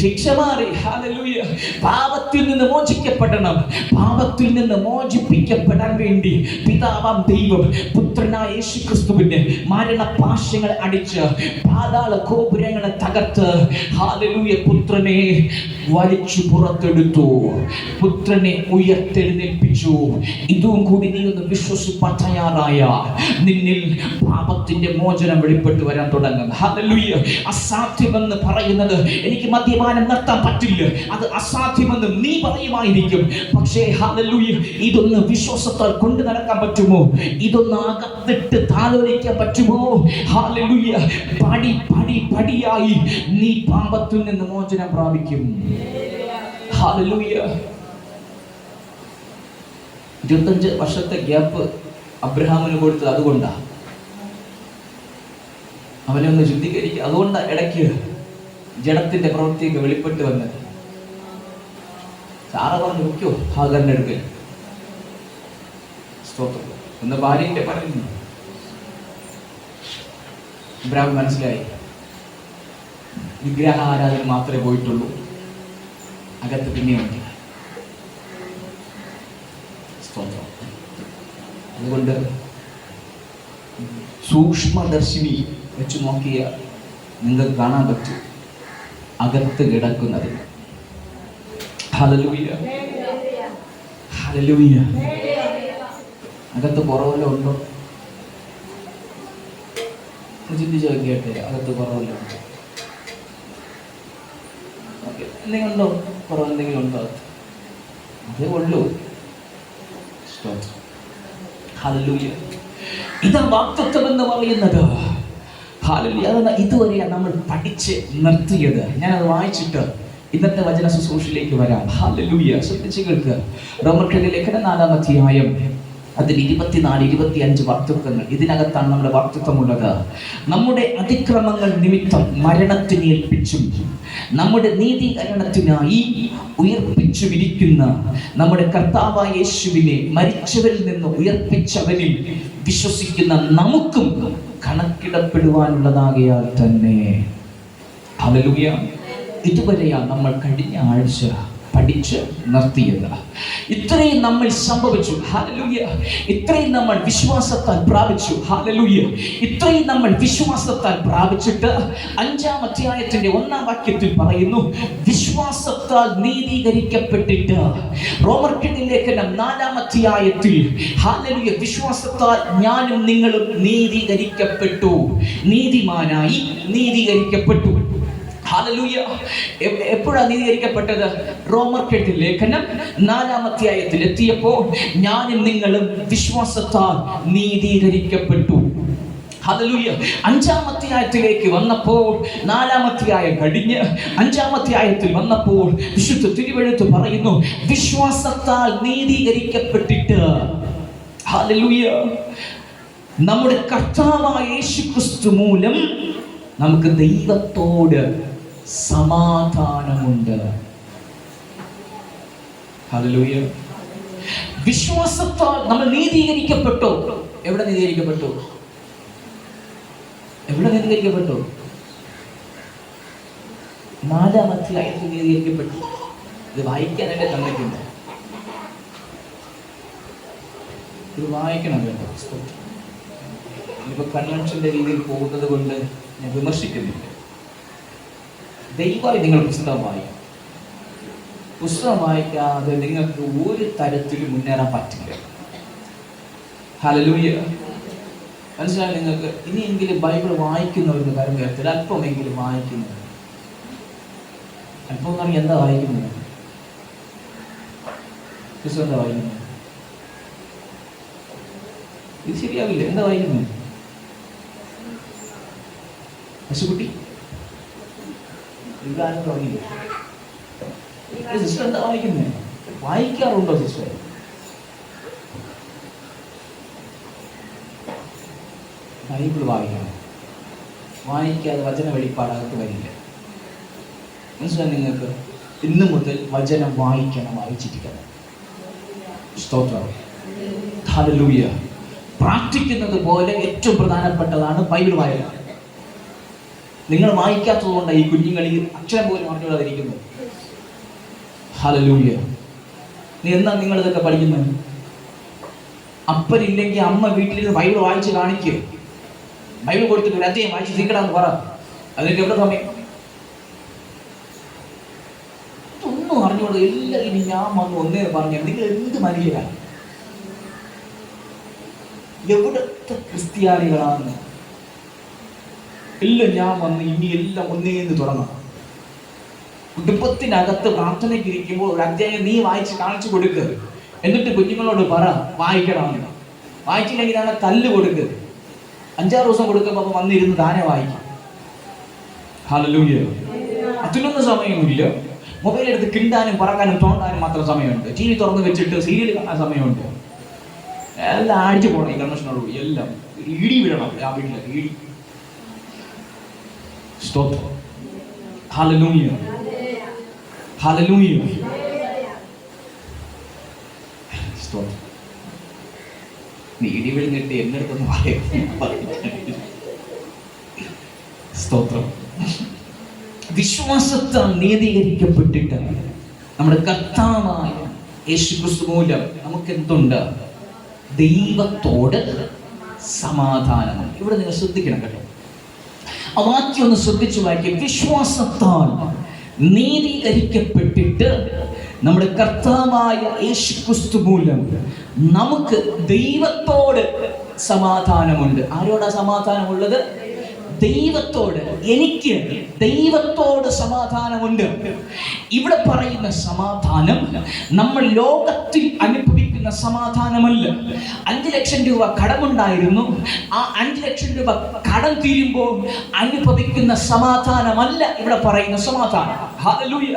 ശിക്ഷ മാറി. ഹല്ലേലൂയ. പാപത്തിൽ നിന്ന് മോചിക്കപ്പെടണം. പാപത്തിൽ നിന്ന് മോചിപ്പിക്കപ്പെടാൻ വേണ്ടി പിതാവാം ദൈവം പുത്രനായ യേശുക്രിസ്തുവിന്റെ മരണപാശങ്ങൾ അടിച്ച് പാതാള ഗോപുരങ്ങളെ തകർത്ത് ഹല്ലേലൂയ പുത്രനെ വലിച്ചു പുറത്തെടുത്തു. പുത്രനെ ഉയർത്തെഴുന്നേൽപ്പിച്ചു. ഇതും കൂടി നീ ഒന്ന് വിശ്വസിപ്പാൻ തയ്യാറായ നിന്നിൽ പാപത്തിന്റെ മോചനം വെളിപ്പെട്ടു വരാൻ തുടങ്ങും. ഹല്ലേലൂയ. അസാധ്യമെന്ന് പറയുന്നത് എനിക്ക് മദ്യപാനം നിർത്താൻ പറ്റില്ല, അത് അസാധ്യമെന്ന് നീ പറയുമായിരിക്കും. പക്ഷേ ഹല്ലേലൂയ, ഇതൊന്ന് വിശ്വാസത്താൽ കൊണ്ടു നടക്കാൻ പറ്റുമോ? ഇതൊന്ന് അകത്തിട്ട് താലോലിക്കാൻ പറ്റുമോ? ഹല്ലേലൂയ. പടി പടി പടിയായി നീ പാപത്തിൽ നിന്ന് മോചനം പ്രാപിക്കും. ഹല്ലേലൂയ. 25 വർഷത്തെ ഗ്യാപ്പ് അബ്രഹാമിന് കൊടുത്തത് അതുകൊണ്ടാണ്. അവനെ ഒന്ന് ശുദ്ധീകരിക്കുക. അതുകൊണ്ടാണ് ഇടയ്ക്ക് ജഡത്തിന്റെ പ്രവൃത്തിയൊക്കെ വെളിപ്പെട്ട് വന്നത്. സാറ പറഞ്ഞു, നോക്കിയോ ഹാഗറിന്റെ അടുക്കൽ സ്തോത്രം എന്ന് ഭാര്യന്റെ പറയുന്നു. ഇബ്രാഹിം മനസ്സിലായി, വിഗ്രഹാരാധന മാത്രമേ പോയിട്ടുള്ളൂ, അകത്ത് പിന്നെയുണ്ട്. സ്തോത്രം. അതുകൊണ്ട് സൂക്ഷ്മദർശിനി വെച്ച് നോക്കിയാൽ നിങ്ങൾക്ക് കാണാൻ പറ്റും അകത്ത് കിടക്കുന്നത്. ഹല്ലേലൂയ. ഹല്ലേലൂയ. അകത്ത് കുറവല്ലോ ഉണ്ടോ? ചിന്തിച്ച് നോക്കിയാട്ടെ, അകത്ത് കുറവല്ലോ ഉണ്ടോ? എന്തെങ്കിലും ഉണ്ടോ? കുറവ് എന്തെങ്കിലും ഉണ്ടോ? അതേ ഉള്ളൂ. ഹല്ലേലൂയ. ഇതാ വാഗ്ദത്തം എന്ന് പറയുന്നത്. ഹല്ലേലൂയ. അതാണ് ഇതുവരെ നമ്മൾ പഠിച്ച് നിർത്തിയത്. ഞാനത് വായിച്ചിട്ട് ഇന്നത്തെ വചന ശുശ്രൂഷയിലേക്ക് വരാം. ഹല്ലേലൂയ. ശ്രദ്ധിച്ച് കേൾക്കുക. റോമർക്കെഴുതിയ ലേഖനം 4-ാം അധ്യായം അതിൽ 24-25 വാഗ്ദത്തങ്ങൾ. ഇതിനകത്താണ് നമ്മുടെ വാഗ്ദത്തമുള്ളത്. നമ്മുടെ അതിക്രമങ്ങൾ നിമിത്തം മരണത്തിന് ഏൽപ്പിച്ചും നമ്മുടെ നീതീകരണത്തിനായി ഉയർപ്പിച്ചു വിരിക്കുന്ന നമ്മുടെ കർത്താവായ യേശുവിനെ മരിച്ചവരിൽ നിന്ന് ഉയർപ്പിച്ചവനിൽ വിശ്വസിക്കുന്ന നമുക്കും കണക്കിടപ്പെടുവാനുള്ളതാകയാൽ തന്നെ. ഹല്ലേലൂയ. ഇതുവരെയാണ് നമ്മൾ കഴിഞ്ഞ ആഴ്ച പഠിച്ച് നിർത്തിയത്. ഇത്രയും നമ്മൾ സംഭവിച്ചു. ഹല്ലേലൂയ. ഇത്രയും നമ്മൾ വിശ്വാസത്താൽ പ്രാപിച്ചു. ഹല്ലേലൂയ. ഇത്രയും നമ്മൾ വിശ്വാസത്താൽ പ്രാപിച്ചിട്ട് 5-ാം അധ്യായത്തിന്റെ 1-ാം വാക്യത്തിൽ പറയുന്നു, വിശ്വാസത്താൽ നീതീകരിക്കപ്പെട്ടിട്ട്. റോമർക്കെഴുതിയ ലേഖനം 4-ാം അധ്യായത്തിൽ ഹല്ലേലൂയ, വിശ്വാസത്താൽ ഞാനും നിങ്ങളും നീതീകരിക്കപ്പെട്ടു, നീതിമാനായി നീതീകരിക്കപ്പെട്ടു. ഹല്ലേലൂയ. എപ്പോഴാണ് നീതീകരിക്കപ്പെട്ടത്? റോമർക്കെഴുതിയ ലേഖനം 4-ാം അധ്യായത്തിൽ എത്തിയപ്പോൾ ഞാനും നിങ്ങളും വിശ്വാസത്താൽ നീതീകരിക്കപ്പെട്ടു. ഹല്ലേലൂയ. 5-ാം അധ്യായത്തിലേക്ക് വന്നപ്പോൾ, 4-ാം അധ്യായം കഴിഞ്ഞ് 5-ാം അധ്യായത്തിൽ വന്നപ്പോൾ വിശുദ്ധ തിരുവെഴുത്ത് പറയുന്നു, വിശ്വാസത്താൽ നീതീകരിക്കപ്പെട്ടിട്ട്. ഹല്ലേലൂയ. നമ്മുടെ കർത്താവായ യേശുക്രിസ്തു മൂലം നമുക്ക് ദൈവത്തോട് സമാധാനമുണ്ട്. ഹല്ലേലൂയ. വിശ്വാസത്താൽ നമ്മൾ നീതീകരിക്കപ്പെട്ടു. എവിടെ നീതീകരിക്കപ്പെട്ടു? എവിടെ നീതീകരിക്കപ്പെട്ടു? 4-ാം അധ്യായത്തിൽ നീതീകരിക്കപ്പെട്ടു. ഇത് വായിക്കാനല്ലേ തന്നിട്ടുണ്ട്. ഇത് വായിക്കണം കേട്ടോ. ഇനിയിപ്പോൾ കൺവെൻഷന്റെ രീതിയിൽ പോകുന്നത് കൊണ്ട് ഞാൻ വിമർശിക്കുന്നില്ല. ദയവായി നിങ്ങൾ പുസ്തകം വായിക്കും. പുസ്തകം വായിക്കാതെ നിങ്ങൾക്ക് ഒരു തരത്തിലും മുന്നേറാൻ പറ്റില്ല. ഹല്ലേലൂയ. മനസ്സിലായി നിങ്ങൾക്ക്? ഇനിയെങ്കിലും ബൈബിൾ വായിക്കുന്നവർക്ക് കാര്യം കേട്ടില്ല. അല്പമെങ്കിലും വായിക്കുന്നത്. അല്പം എന്ന് പറഞ്ഞാൽ എന്താ വായിക്കുന്നത്? പുസ്തകം എന്താ വായിക്കുന്നത്? ഇത് ശരിയാവില്ല. എന്താ വായിക്കുന്നത്? പശുക്കുട്ടി ഇതാരും തുടങ്ങിയില്ല. സിസ്റ്റർ എന്താ വായിക്കുന്നത്? വായിക്കാറുണ്ടോ സിസ്റ്റർ? ബൈബിൾ വായിക്കണം. വായിക്കാതെ വചന വെളിപ്പാടകത്ത് വരില്ല. മനസ്സിലായി നിങ്ങൾക്ക്? ഇന്നു മുതൽ വചനം വായിക്കണം, വായിച്ചിരിക്കണം. സ്തോത്രം. ഹല്ലേലൂയ. പ്രാർത്ഥിക്കുന്നത് പോലെ ഏറ്റവും പ്രധാനപ്പെട്ടതാണ് ബൈബിൾ വായന. നിങ്ങൾ വായിക്കാത്തത് കൊണ്ടാണ് ഈ കുഞ്ഞുങ്ങൾ ഈ അക്ഷരം പോലും അറിഞ്ഞുകൊള്ളാതിരിക്കുന്നത്. ഹല്ലേലൂയ. എന്നാ നിങ്ങൾ ഇതൊക്കെ പഠിക്കുന്നത്? അപ്പനില്ലെങ്കിൽ അമ്മ വീട്ടിലിരുന്ന് ബൈബിൾ വായിച്ച് കാണിക്കുക. ബൈബിൾ കൊടുത്തിട്ട് ഒരു അധ്യായം വായിച്ച് തീക്കടാന്ന് പറ. അതിനൊക്കെ എവിടെ സമയം? ഒന്നും അറിഞ്ഞുകൊണ്ട് എല്ലാം ഇനി ഞാൻ വന്ന് ഒന്നേ പറഞ്ഞ നിങ്ങൾ എന്ത് മനുഷ്യരാണ്? എവിടത്തെ ക്രിസ്ത്യാനികളാണ്? എല്ലാം ഞാൻ വന്ന് ഇനി എല്ലാം ഒന്നേന്ന് തുടങ്ങണം. കുടുംബത്തിനകത്ത് പ്രാർത്ഥനയ്ക്ക് ഇരിക്കുമ്പോൾ ഒരു അധ്യായം നീ വായിച്ച് കാണിച്ചു കൊടുക്കുക. എന്നിട്ട് കുഞ്ഞുങ്ങളോട് പറ വായിക്കണമെന്ന്. വായിച്ചില്ലെങ്കിൽ നാളെ തല്ല് കൊടുക്കുക. 5-6 ദിവസം കൊടുക്കുമ്പോൾ വന്നിരുന്ന് താനെ വായിക്കും. ഹല്ലേലൂയ. അതിനൊന്നും സമയമില്ല. മൊബൈൽ എടുത്ത് കിണ്ടാനും പറക്കാനും തോണ്ടാനും മാത്രം സമയമുണ്ട്. TV തുറന്ന് വെച്ചിട്ട് സീരിയൽ കാണാൻ സമയമുണ്ട്. എല്ലാം അടിച്ചു പോകണം. ഈ കൺവെൻഷനോടുകൂടി എല്ലാം ഇടി വിടണം. ആ വീട്ടിലെ ഇടി. സ്തോത്രം. ഹല്ലേലൂയ. ഹല്ലേലൂയ. സ്തോത്രം. നീ ഇടി വിഴുന്നിട്ട് എന്നെ അടുത്തൊന്ന് പറയും. സ്തോത്രം. വിശ്വാസത്താൽ നീതീകരിക്കപ്പെട്ടിട്ട് നമ്മുടെ കർത്താവായ യേശുക്രിസ്തു മൂലം നമുക്ക് എന്തുണ്ട്? ദൈവത്തോട് സമാധാനമുണ്ട്. ഇവിടെ നിങ്ങൾ ശ്രദ്ധിക്കണം കേട്ടോ. ആ വാക്യം ഒന്ന് ശ്രദ്ധിച്ചു വായിക്കുക. വിശ്വാസത്താൽ നീതീകരിക്കപ്പെട്ടിട്ട് നമ്മുടെ കർത്താവായ യേശുക്രിസ്തു മൂലം നമുക്ക് ദൈവത്തോട് സമാധാനമുണ്ട്. ആരോടാ സമാധാനമുള്ളത്? ദൈവത്തോട്. എനിക്ക് ദൈവത്തോട് സമാധാനമുണ്ട്. ഇവിടെ പറയുന്ന സമാധാനം നമ്മൾ ലോകത്തിൽ അനുഭവിക്കുന്ന സമാധാനമല്ല. 5 ലക്ഷം രൂപ കടമുണ്ടായിരുന്നു. ആ 5 ലക്ഷം രൂപ കടം തീരുമ്പോൾ അനുഭവിക്കുന്ന സമാധാനമല്ല ഇവിടെ പറയുന്ന സമാധാനം. ഹല്ലേലൂയ.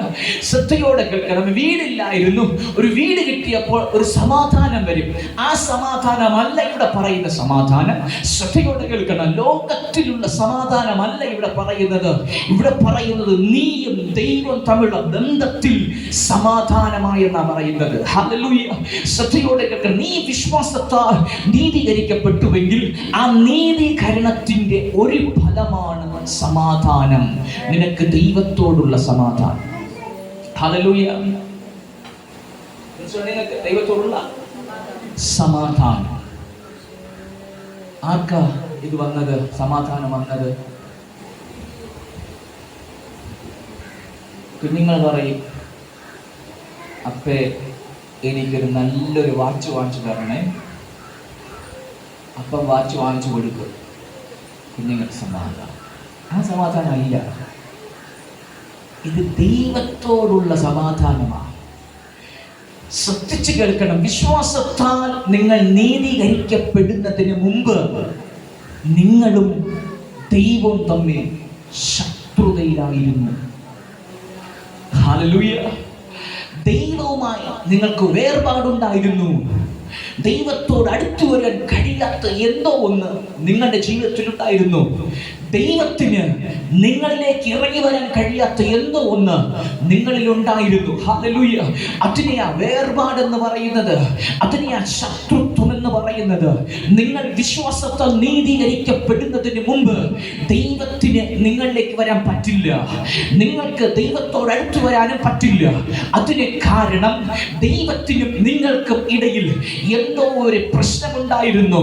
ശ്രദ്ധയോടെ കേൾക്കണം. വീടില്ലായിരുന്നു, ഒരു വീട് കിട്ടിയപ്പോൾ ഒരു സമാധാനം വരും. ആ സമാധാനമല്ല ഇവിടെ പറയുന്ന സമാധാനം. ശ്രദ്ധയോടെ കേൾക്കണം. ലോകത്തിലുള്ള സമാധാനമല്ല ഇവിടെ പറയുന്നത്. ഇവിടെ പറയുന്നത് നീയും ദൈവം തമ്മിലുള്ള ബന്ധത്തിൽ സമാധാനമായെന്നാണ് പറയുന്നത്. ഹല്ലേലൂയ. ശ്രദ്ധയോടെ കേൾക്കണം. നീ വിശ്വാസത്താൽ നീതീകരിക്കപ്പെട്ടുവെങ്കിൽ ആ നീതീകരണത്തിന്റെ ഒരു ഫലമാണ് സമാധാനം. നിനക്ക് ദൈവത്തോടുള്ള സമാധാനം. ഹല്ലേലൂയ. നിനക്ക് ദൈവത്തോടുള്ള സമാധാനം. ആർക്കാ ഇത് വന്നത്? സമാധാനം വന്നത്? കുഞ്ഞുങ്ങൾ പറയും, അപ്പേ എനിക്കൊരു നല്ലൊരു വാച്ച് വാങ്ങിച്ചു തരണേ. അപ്പം വാച്ച് വാങ്ങിച്ചു കൊടുക്കും. കുഞ്ഞുങ്ങൾക്ക് സമാധാനം. ആ സമാധാനം അല്ല, ഇത് ദൈവത്തോടുള്ള സമാധാനമാണ്. ശ്രദ്ധിച്ചു കേൾക്കണം. വിശ്വാസത്താൽ നിങ്ങൾ നീതീകരിക്കപ്പെടുന്നതിന് മുമ്പ് നിങ്ങളും ദൈവവും തമ്മിൽ ശത്രുതയിലായിരുന്നു. ഹല്ലേലൂയ. ദൈവവുമായി നിങ്ങൾക്ക് വേർപാടുണ്ടായിരുന്നു. ദൈവത്തോട് അടുത്തു വരാൻ കഴിയാത്ത എന്തോ ഒന്ന് നിങ്ങളുടെ ജീവിതത്തിലുണ്ടായിരുന്നു. ദൈവത്തിന് നിങ്ങളിലേക്ക് ഇറങ്ങി വരാൻ കഴിയാത്ത എന്തോ ഒന്ന് നിങ്ങളിലുണ്ടായിരുന്നു. ഹല്ലേലൂയ. അതിനെയാ വേർപാടെന്ന് പറയുന്നത്. അതിനെയാ ശത്രുത്വം എന്ന് പറയുന്നത്. നിങ്ങൾ വിശ്വാസത്താൽ നീതീകരിക്കപ്പെടുന്നതിന് മുമ്പ് ദൈവത്തിന് നിങ്ങളിലേക്ക് വരാൻ പറ്റില്ല. നിങ്ങൾക്ക് ദൈവത്തോട് അടുത്തു വരാനും പറ്റില്ല. അതിന് കാരണം ദൈവത്തിനും നിങ്ങൾക്കും ഇടയിൽ എന്തോ ഒരു പ്രശ്നമുണ്ടായിരുന്നു.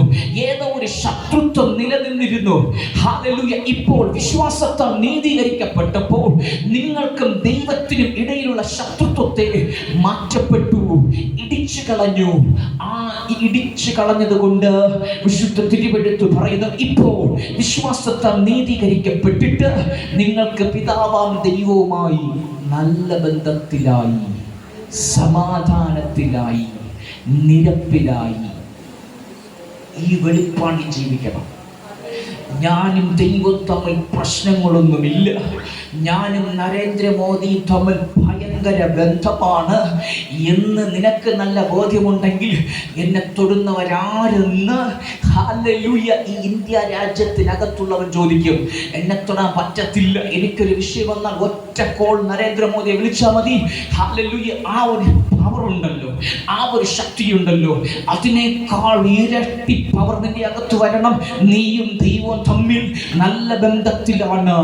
ഏതോ ഒരു ശത്രുത്വം നിലനിന്നിരുന്നു. ഹല്ലേലൂയ. ഇപ്പോൾ വിശ്വാസത്താൽ നീതീകരിക്കപ്പെട്ടപ്പോൾ നിങ്ങൾക്കും ദൈവത്തിനും ഇടയിലുള്ള ശത്രുത്വത്തെ മാറ്റപ്പെട്ടു, ഇടിച്ചു കളഞ്ഞു. ആ ഇടിച്ചു കളഞ്ഞത് കൊണ്ട് വിശുദ്ധ തിരുവെഴുത്ത് പറയുന്നത്, ഇപ്പോൾ വിശ്വാസത്താൽ നീതീകരിക്കപ്പെട്ടിട്ട് നിങ്ങൾക്ക് പിതാവാം ദൈവവുമായി നല്ല ബന്ധത്തിലായി, സമാധാനത്തിലായി, നിരപ്പിലായി. ഈ വെളിപ്പാടിൽ ജീവിക്കണം. ഞാനും ദൈവവും തമ്മിൽ പ്രശ്നങ്ങളൊന്നുമില്ല. ഞാനും നരേന്ദ്രമോദിയും തമ്മിൽ ഭയം ഭയങ്കര ബന്ധമാണ് എന്ന് നിനക്ക് നല്ല ബോധ്യമുണ്ടെങ്കിൽ എന്നെ തൊടുന്നവരാരെന്ന് ഹല്ലേലൂയ ഈ ഇന്ത്യ രാജ്യത്തിനകത്തുള്ളവൻ ചോദിക്കും. എന്നെ തൊടാൻ പറ്റത്തില്ല, എനിക്കൊരു വിഷയം വന്നാൽ ഒറ്റ കോൾ നരേന്ദ്രമോദിയെ വിളിച്ചാൽ മതി. ഹല്ലേലൂയ, ആ ഒരു പവർ ഉണ്ടല്ലോ, ആ ഒരു ശക്തിയുണ്ടല്ലോ, അതിനേക്കാൾ ഇരട്ടി പവർ നിന്റെ അകത്ത് വരണം. നീയും ദൈവവും തമ്മിൽ നല്ല ബന്ധത്തിലാണ്.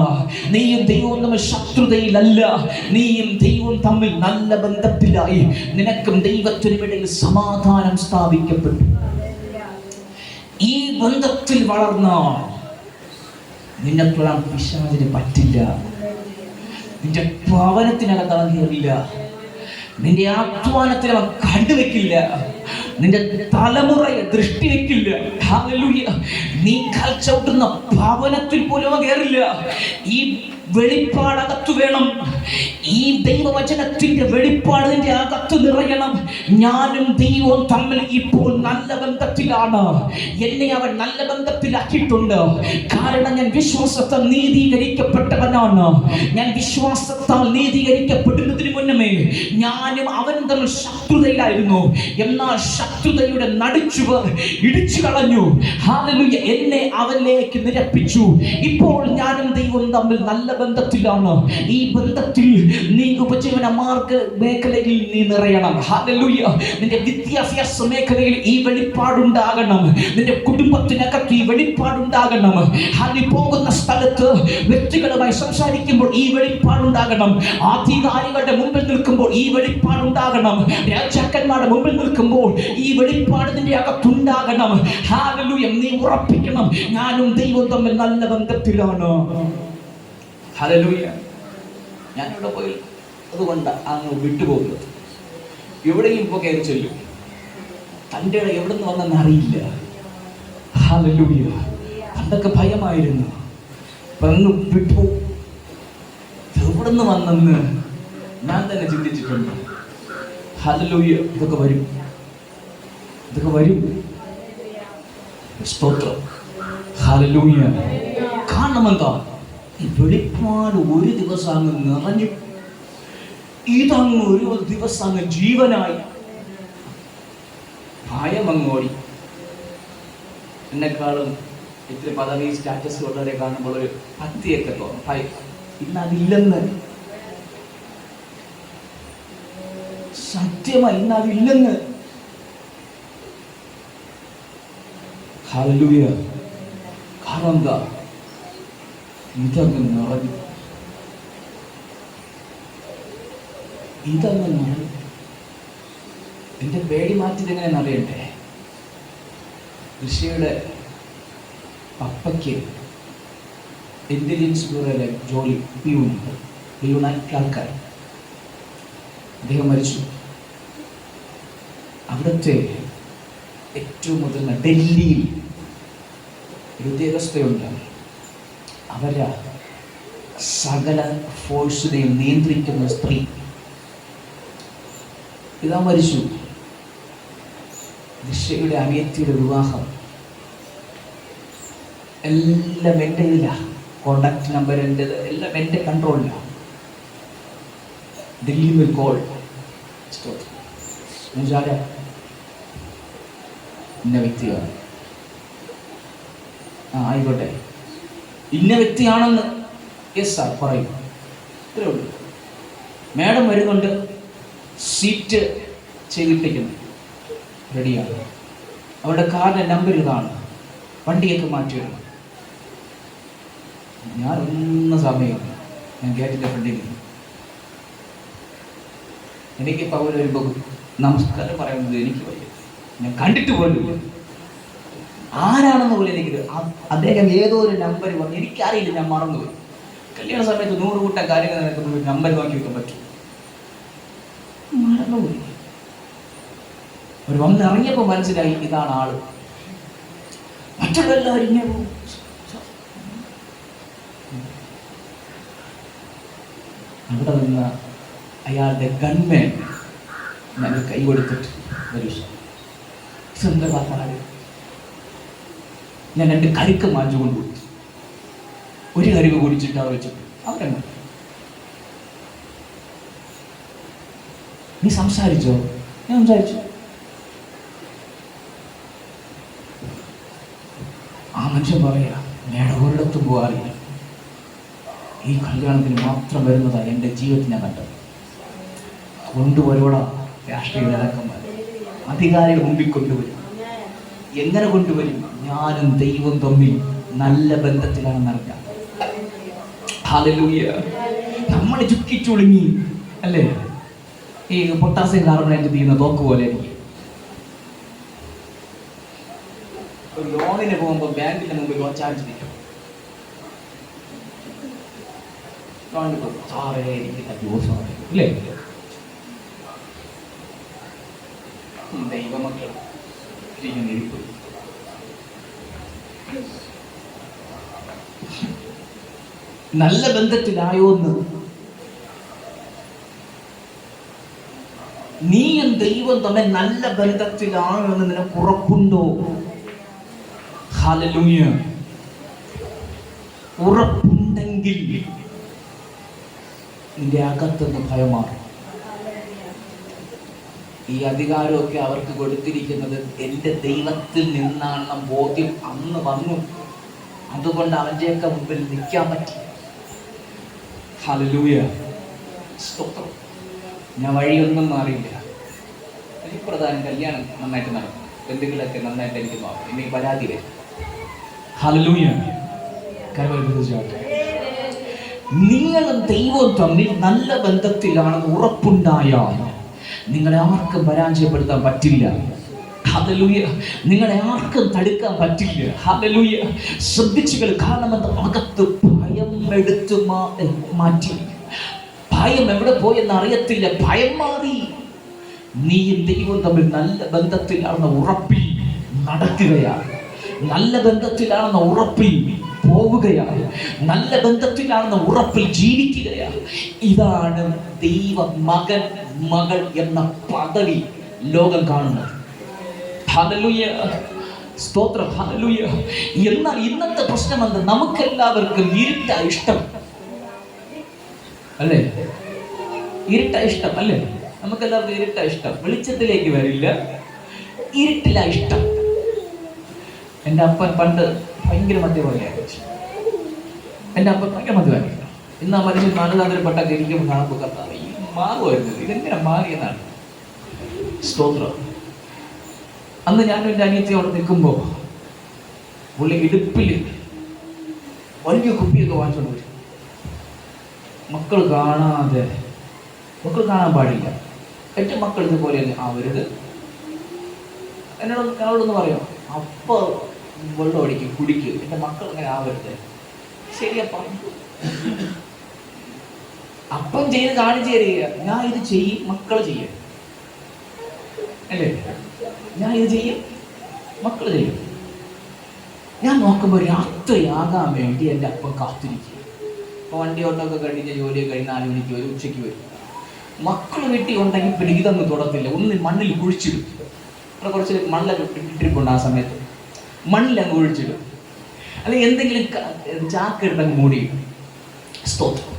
നീയും ദൈവവും തമ്മിൽ ശത്രുതയിലല്ല, നീയും ദൈവവും തമ്മിൽ നല്ല ബന്ധത്തിലായി. നിനക്കും ദൈവത്തിനും ഇടയിൽ സമാധാനം സ്ഥാപിക്കപ്പെട്ടു. ഈ ബന്ധത്തിൽ വളർന്നാൽ നിന്നെ തൊടാൻ പിശാചിന് പറ്റില്ല. നിന്റെ ഭവനത്തിനകത്ത് അവൻ കയറില്ല, നിന്റെ അധ്വാനത്തിൽ അവൻ കണ്ടുവെക്കില്ല, നിന്റെ തലമുറയെ ദൃഷ്ടി വെക്കില്ല. ഹല്ലേലൂയ, നീ കാൽ ചവിട്ടുന്ന ഭവനത്തിൽ പോലും അവൻ കയറില്ല. ഈ വെളിപ്പാടകത്ത് വേണം. ഈ ദൈവവചനത്തിന്റെ വെളിപ്പാട് നിന്റെ അകത്ത് നിറയണം. ഞാനും ദൈവവും തമ്മിൽ ഇപ്പോൾ നല്ല ബന്ധത്തിലാണ്. എന്നെ അവൻ നല്ല ബന്ധത്തിലാക്കിയിട്ടുണ്ട്. കാരണം ഞാൻ വിശ്വാസത്താൽ നീതീകരിക്കപ്പെട്ടവനാണ്. ഞാൻ വിശ്വാസത്താൽ നീതീകരിക്കപ്പെടുന്നതിന് മുന്നമേ ഞാനും അവനും തമ്മിൽ ശത്രുതയിലായിരുന്നു. എന്നാൽ ശത്രുതയുടെ നടുച്ചുവർ ഇടിച്ചു കളഞ്ഞു. ഹല്ലേലൂയ, എന്നെ അവനിലേക്ക് നിരപ്പിച്ചു. ഇപ്പോൾ ഞാനും ദൈവവും തമ്മിൽ നല്ല ബന്ധത്തിലാണ്. ഈ ബന്ധത്തിൽ നീ ഉപജീവന മാർഗ മേഖലയിൽ നീ നിറയണം. ഹല്ലേലൂയ, നിന്റെ വിദ്യാഭ്യാസ മേഖലയിൽ ഈ വെളിപ്പാടുണ്ടാകണം. നിന്റെ കുടുംബത്തിനകത്ത് ഈ വെളിപ്പാടുണ്ടാകണം. നീ പോകുന്ന സ്ഥലത്ത് വ്യക്തികളുമായി സംസാരിക്കുമ്പോൾ ഈ വെളിപ്പാടുണ്ടാകണം. അധികാരികളുടെ മുമ്പിൽ നിൽക്കുമ്പോൾ ഈ വെളിപ്പാടുണ്ടാകണം. രാജാക്കന്മാരുടെ മുമ്പിൽ നിൽക്കുമ്പോൾ ഈ വെളിപ്പാട് നിന്റെ അകത്തുണ്ടാകണം. ഹല്ലേലൂയ, നീ ഉറപ്പിക്കണം, ഞാനും ദൈവവും തമ്മിൽ നല്ല ബന്ധത്തിലാണ്. ഹല്ലേലൂയ, ഞാനിവിടെ പോയി അതുകൊണ്ട് അങ്ങ് വിട്ടുപോകുന്നത്. എവിടെയും ഇപ്പോൾ കയറി ചെല്ലും. തൻ്റെ എവിടെ നിന്ന് വന്നെന്ന് അറിയില്ല. ഹല്ലേലൂയ, പണ്ടൊക്കെ ഭയമായിരുന്നു. അങ്ങ് വിട്ടു എവിടെ നിന്ന് വന്നെന്ന് ഞാൻ തന്നെ ചിന്തിച്ചിട്ടുണ്ട്. ഹല്ലേലൂയ, ഇതൊക്കെ വരും, ഇതൊക്കെ വരും. സ്തോത്രം. ഹല്ലേലൂയ, കാരണം എന്താ? ഈ വെളിപ്പാട് ഒരു ദിവസം അങ്ങ് നിറഞ്ഞു. ഇതങ്ങ് ഒരു ദിവസം അങ്ങ് ജീവനായി. ഭയമങ്ങോടി. എന്നെക്കാളും ഇത്തിരി പദവി സ്റ്റാറ്റസ് ഉള്ളവരെ കാണുമ്പോൾ ഒരു ഭക്തിയൊക്കെ തോന്നും. ഭയം. ഇന്ന് അതില്ലെന്ന്, സത്യമായി ഇന്ന് അതില്ലെന്ന്. ഹല്ലേലൂയ, കാരണം എന്താ? ഇതങ്ങ് നിറഞ്ഞു, ഇതങ്ങ് നിറഞ്ഞു. എന്റെ പേടി മാറ്റിയത് എങ്ങനെയാണെന്ന് അറിയണ്ടേ? ഋഷിയുടെ പപ്പയ്ക്ക് ഇന്റലിജൻസ് ബ്യൂറോയിലെ ജോലി, പിയൂണായിട്ട് ആൾക്കാർ. അദ്ദേഹം മരിച്ചു. അവിടുത്തെ ഏറ്റവും മുതിർന്ന ഡൽഹിയിൽ ഒരു ഉദ്യോഗസ്ഥയുണ്ട്. അവരാ സകല ഫോഴ്സിനെയും നിയന്ത്രിക്കുന്ന സ്ത്രീ. ഇതാ മരിച്ചു. ദിശയുടെ അനിയത്തിയുടെ വിവാഹം എല്ലാം എൻ്റെ ഇതിലാണ്. കോണ്ടാക്ട് നമ്പർ എൻ്റെ എല്ലാം എൻ്റെ കൺട്രോളിലാണ്. ഡൽഹി വിൽ കോൾ ഇന്ന വ്യക്തിയാണ്. ആയിക്കോട്ടെ, ഇന്ന വ്യക്തിയാണെന്ന്. യെസ് സാർ, പറയും. ഇത്രേ ഉള്ളൂ. മാഡം വരുന്നുണ്ട്, സീറ്റ് ചെയ്തിട്ടിരിക്കുന്നു, റെഡിയാണ്. അവരുടെ കാറിൻ്റെ നമ്പർ ഇതാണ്, വണ്ടിയൊക്കെ മാറ്റിയിടണം. ഞാൻ ഒന്നും സമയം ഞാൻ ഗേറ്റിൻ്റെ ഫ്രണ്ടിൽ നിന്നു. എനിക്കിപ്പോൾ അവർ വരുമ്പോൾ നമസ്കാരം പറയുന്നത് എനിക്ക് വയ്യ. ഞാൻ കണ്ടിട്ട് പോലും ആരാണെന്ന് പോലും എനിക്ക്. അദ്ദേഹം ഏതോ ഒരു നമ്പർ പറഞ്ഞു, എനിക്കറിയില്ല, ഞാൻ മറന്നുപോയി. കല്യാണ സമയത്ത് 100 കൂട്ടം കാര്യങ്ങൾ നടക്കുമ്പോൾ നമ്പർ നോക്കി വെക്കാൻ പറ്റും. മറന്നുപോയി. അവർ വന്നിറങ്ങിയപ്പോൾ മനസ്സിലായി ഇതാണ് ആള്. മറ്റുള്ളവരെല്ലാവരും ഇങ്ങനെ പോകും. അവിടെ നിന്ന് അയാളുടെ ഗൺമേൻ ഞങ്ങൾ കൈ കൊടുത്തിട്ട് വരൂ സ്വന്തം. ഞാൻ 2 കരിക്ക് മാഞ്ചുകൊണ്ട് കൊടുത്തു. ഒരു കരിക്ക് കുടിച്ചിട്ട് അവർ വെച്ചിട്ട് അവരെന്നെ നീ സംസാരിച്ചോ? ഞാൻ സംസാരിച്ചു. ആ മനുഷ്യൻ പറയാ, ഞാൻ ഒരിടത്തും പോകാറില്ല, ഈ കല്യാണത്തിന് മാത്രം വരുന്നതാണ് എൻ്റെ ജീവിതത്തിൽ ഞാൻ കണ്ടത്. കൊണ്ടുവരോടാ രാഷ്ട്രീയ നേതാക്കന്മാർ, അധികാരികൾ മുമ്പിൽ കൊണ്ടുവരും. എങ്ങനെ കൊണ്ടുവരും? ഞാനും ദൈവം തമ്മിൽ നല്ല ബന്ധത്തിലാണെന്ന് അറിഞ്ഞാൽ. ഹല്ലേലൂയ. നമ്മൾ ചുക്കിച്ചുളുങ്ങി അല്ലേ, ഈ പൊട്ടാസ്യം കാർബണേറ്റ് തീരുന്ന തോക്ക് പോലെ. എനിക്ക് ഒരു ലോണിന് പോകുമ്പോൾ ബാങ്കിന്റെ മുമ്പിൽ ചാർജ് ചെയ്യും. സാറേ എനിക്ക് തരുമോ സാറേ? ഇല്ലേ, ദൈവമക്കൾ ഇരിപ്പ്. നല്ല ബന്ധത്തിലായോന്ന് നീയും ദൈവം തമ്മിൽ നല്ല ബന്ധത്തിലാണോ എന്ന് നിനക്ക് ഉറപ്പുണ്ടോ? ഹല്ലേലൂയ. ഉറപ്പുണ്ടെങ്കിൽ നിന്റെ അകത്തുനിന്ന് ഭയം മാറും. ഈ അധികാരമൊക്കെ അവർക്ക് കൊടുത്തിരിക്കുന്നത് എൻ്റെ ദൈവത്തിൽ നിന്നാണെന്ന ബോധ്യം അന്ന് വന്നു. അതുകൊണ്ട് അവൻ്റെയൊക്കെ മുമ്പിൽ നിൽക്കാൻ പറ്റി. ഹല്ലേലൂയ. സ്തോത്രം. ഞാൻ വഴിയൊന്നും മാറിയില്ല. എനിക്ക് പ്രധാനം കല്യാണം നന്നായിട്ട് നടക്കും, ബന്ധുക്കളൊക്കെ നന്നായിട്ട് എനിക്ക് മാറും, എനിക്ക് പരാതി വരും. ഹല്ലേലൂയ. നിങ്ങളും ദൈവവും തമ്മിൽ നല്ല ബന്ധത്തിലാണെന്ന് ഉറപ്പുണ്ടായാൽ നിങ്ങളെ ആർക്കും പരാജയപ്പെടുത്താൻ പറ്റില്ല. ഹല്ലേലൂയ. നിങ്ങളെ ആർക്കും തടുക്കാൻ പറ്റില്ല. ഹല്ലേലൂയ. ശ്രദ്ധിച്ചുകൾ. കാരണം എന്താ? അകത്ത് ഭയം എടുത്തു മാറ്റി. ഭയം എവിടെ പോയെന്ന് അറിയത്തില്ല. ഭയം മാറി. നീ ദൈവം തമ്മിൽ നല്ല ബന്ധത്തിലാണെന്ന ഉറപ്പിൽ നടക്കുകയാണ്. നല്ല ബന്ധത്തിലാണെന്ന ഉറപ്പിൽ പോവുകയാണ്. നല്ല ബന്ധത്തിലാണെന്ന ഉറപ്പിൽ ജീവിക്കുകയാണ്. ഇതാണ് ദൈവ മകൻ മകൾ എന്ന പദവി ലോകം കാണുന്നത്. ഹല്ലേലൂയ. സ്തോത്രം. ഹല്ലേലൂയ. എന്നാൽ ഇന്നത്തെ പ്രശ്നം എന്താ? നമുക്കെല്ലാവർക്കും ഇരുട്ട ഇഷ്ടം അല്ലേ? ഇരുട്ട ഇഷ്ടം അല്ലേ? നമുക്കെല്ലാവർക്കും ഇരുട്ട ഇഷ്ടം. വെളിച്ചത്തിലേക്ക് വരില്ല, ഇരുട്ടില ഇഷ്ടം. എൻ്റെ അപ്പൻ പണ്ട് ഭയങ്കര മദ്യപാനിയായിരുന്നു. എൻ്റെ അപ്പൻ ഭയങ്കര മദ്യപാനിയായിരുന്നു. ഇന്ന് ആ മനുഷ്യൻ മാനസാന്തരപ്പെട്ടൊക്കെ ഇരിക്കുമ്പോൾ കാണുമ്പോൾ കർത്താവേ ഈ മാറുമായിരുന്നത്, ഇതെങ്ങനെ മാറിയെന്നാണ്. സ്തോത്രം. അന്ന് ഞാനും എൻ്റെ അനിയത്തി അവിടെ നിൽക്കുമ്പോൾ പുള്ളി ഇടുപ്പിൽ വലിയ കുപ്പിയൊക്കെ വാങ്ങിച്ചോണ്ട് വരും. മക്കൾ കാണാൻ പാടില്ല. എൻ്റെ മക്കൾ ഇതുപോലെ ആവരുത്. എന്നോടൊന്ന് പറയാം, അപ്പ വെള്ളം അടിക്കും, കുടിക്കും, എൻ്റെ മക്കൾ അങ്ങനെ ആവരുത്. ശരിയപ്പ, അപ്പം ചെയ്ത് കാണിച്ചു തരിക. ഞാൻ ഇത് ചെയ്യും, മക്കൾ ചെയ്യും അല്ലേ? ഞാൻ ഇത് ചെയ്യും, മക്കൾ ചെയ്യും. ഞാൻ നോക്കുമ്പോൾ രാത്രിയാകാൻ വേണ്ടി എൻ്റെ അപ്പം കാത്തിരിക്കും. അപ്പോൾ വണ്ടി ഓട്ടമൊക്കെ കഴിഞ്ഞ് ജോലിയൊക്കെ കഴിഞ്ഞ് 4 മണിക്ക് വരും, ഉച്ചയ്ക്ക് വരും. മക്കൾ വീട്ടിൽ ഉണ്ടെങ്കിൽ പിടിക്കുന്നൊന്നും തുടത്തില്ല, ഒന്നും മണ്ണിൽ കുഴിച്ചിടും. അവിടെ കുറച്ച് മണ്ണൊക്കെ ഇട്ടിരിപ്പുണ്ട്. ആ സമയത്ത് മണ്ണിലങ്ങ് കുഴിച്ചിടും, അല്ലെങ്കിൽ എന്തെങ്കിലും ചാക്കെടുത്തങ്ങ് മൂടിയിടും. സ്തോത്രം.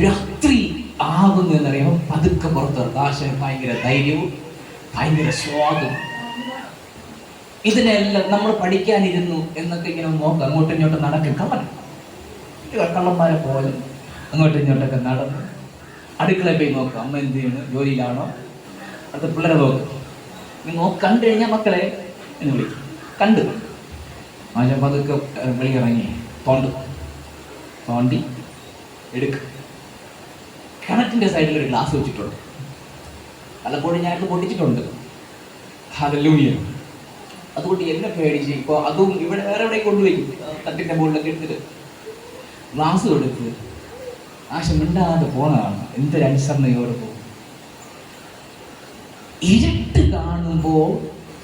രാത്രി ആകുന്നു എന്നറിയുമ്പോൾ പതുക്കെ പുറത്തിറക്കും. ആശയം ഭയങ്കര ധൈര്യവും ഭയങ്കര സ്വാദും. ഇതിനെല്ലാം നമ്മൾ പഠിക്കാനിരുന്നു എന്നൊക്കെ ഇങ്ങനെ നോക്കാം. അങ്ങോട്ടും ഇങ്ങോട്ടും നടക്കും. കള്ളന്മാരെ പോലെ അങ്ങോട്ടും ഇങ്ങോട്ടൊക്കെ നടന്ന് അടുക്കളയിൽ പോയി നോക്കാം. അമ്മ എന്ത് ചെയ്യണം, ജോലിയിലാണോ? അടുത്ത പിള്ളേരെ നോക്കും. കണ്ടു കഴിഞ്ഞാൽ മക്കളെ എന്ന് വിളിക്കും. കണ്ടു ആശം പതുക്കെ വെളിയിറങ്ങി തോണ്ടി എടുക്കും. കിണറ്റിൻ്റെ സൈഡിൽ ഒരു ഗ്ലാസ് വെച്ചിട്ടുണ്ട്. പലപ്പോഴും ഞാനത് പൊട്ടിച്ചിട്ടുണ്ട്. ഹല്ലേലൂയ. അതുകൊണ്ട് എന്നെ പേടിച്ച് ഇപ്പോൾ അതും ഇവിടെ വേറെ എവിടെ കൊണ്ടുപോയി തട്ടിൻ്റെ മുകളിലൊക്കെ എടുത്തിട്ട് ഗ്ലാസ് കൊടുത്ത് ആശം മിണ്ടാതെ പോണതാണ്. എന്തൊരു അനുസരണയോടെ പോകും. ഇരുട്ട് കാണുമ്പോൾ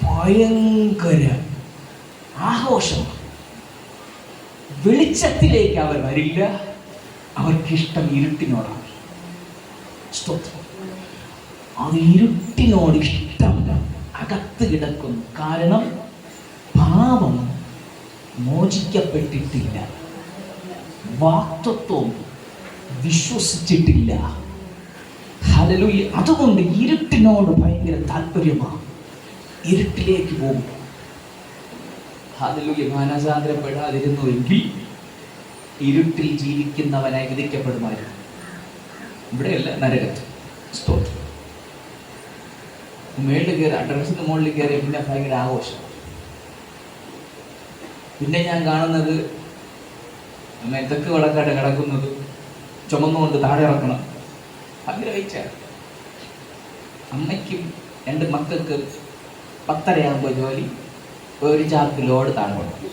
ഭയങ്കര ആഘോഷം. വെളിച്ചത്തിലേക്ക് അവർ വരില്ല. അവർക്കിഷ്ടം ഇരുട്ടിനോടാണ്. അത് ഇരുട്ടിനോട് ഇഷ്ടം അകത്ത് കിടക്കുന്നു. കാരണം പാപം മോചിക്കപ്പെട്ടിട്ടില്ല, വാക്തത്വം വിശ്വസിച്ചിട്ടില്ല. ഹല്ലേലൂയ. അതുകൊണ്ട് ഇരുട്ടിനോട് ഭയങ്കര താല്പര്യമാണ്. ഇരുട്ടിലേക്ക് പോകും. ഹല്ലേലൂയ. മാനസാന്തരപ്പെടാതിരുന്നുവെങ്കിൽ ഇരുട്ടിൽ ജീവിക്കുന്നവനായി വിധിക്കപ്പെടുമായിരുന്നു. ഇവിടെയല്ല, നരകത്ത്. സ്തോത്രം. മേളിൽ കയറി, ടെറസിന് മുകളിൽ കയറി പിന്നെ ഭയങ്കര ആഘോഷം. പിന്നെ ഞാൻ കാണുന്നത് തെക്ക് വടക്കാട്ട് കിടക്കുന്നത് ചുമന്നുകൊണ്ട് താഴെ ഇറക്കണം. ആഗ്രഹിച്ച അമ്മയ്ക്കും 2 മക്കൾക്ക് 10:30 ജോലി, ഒരു ചാക്ക് ലോഡ് താഴെ കൊടുക്കും.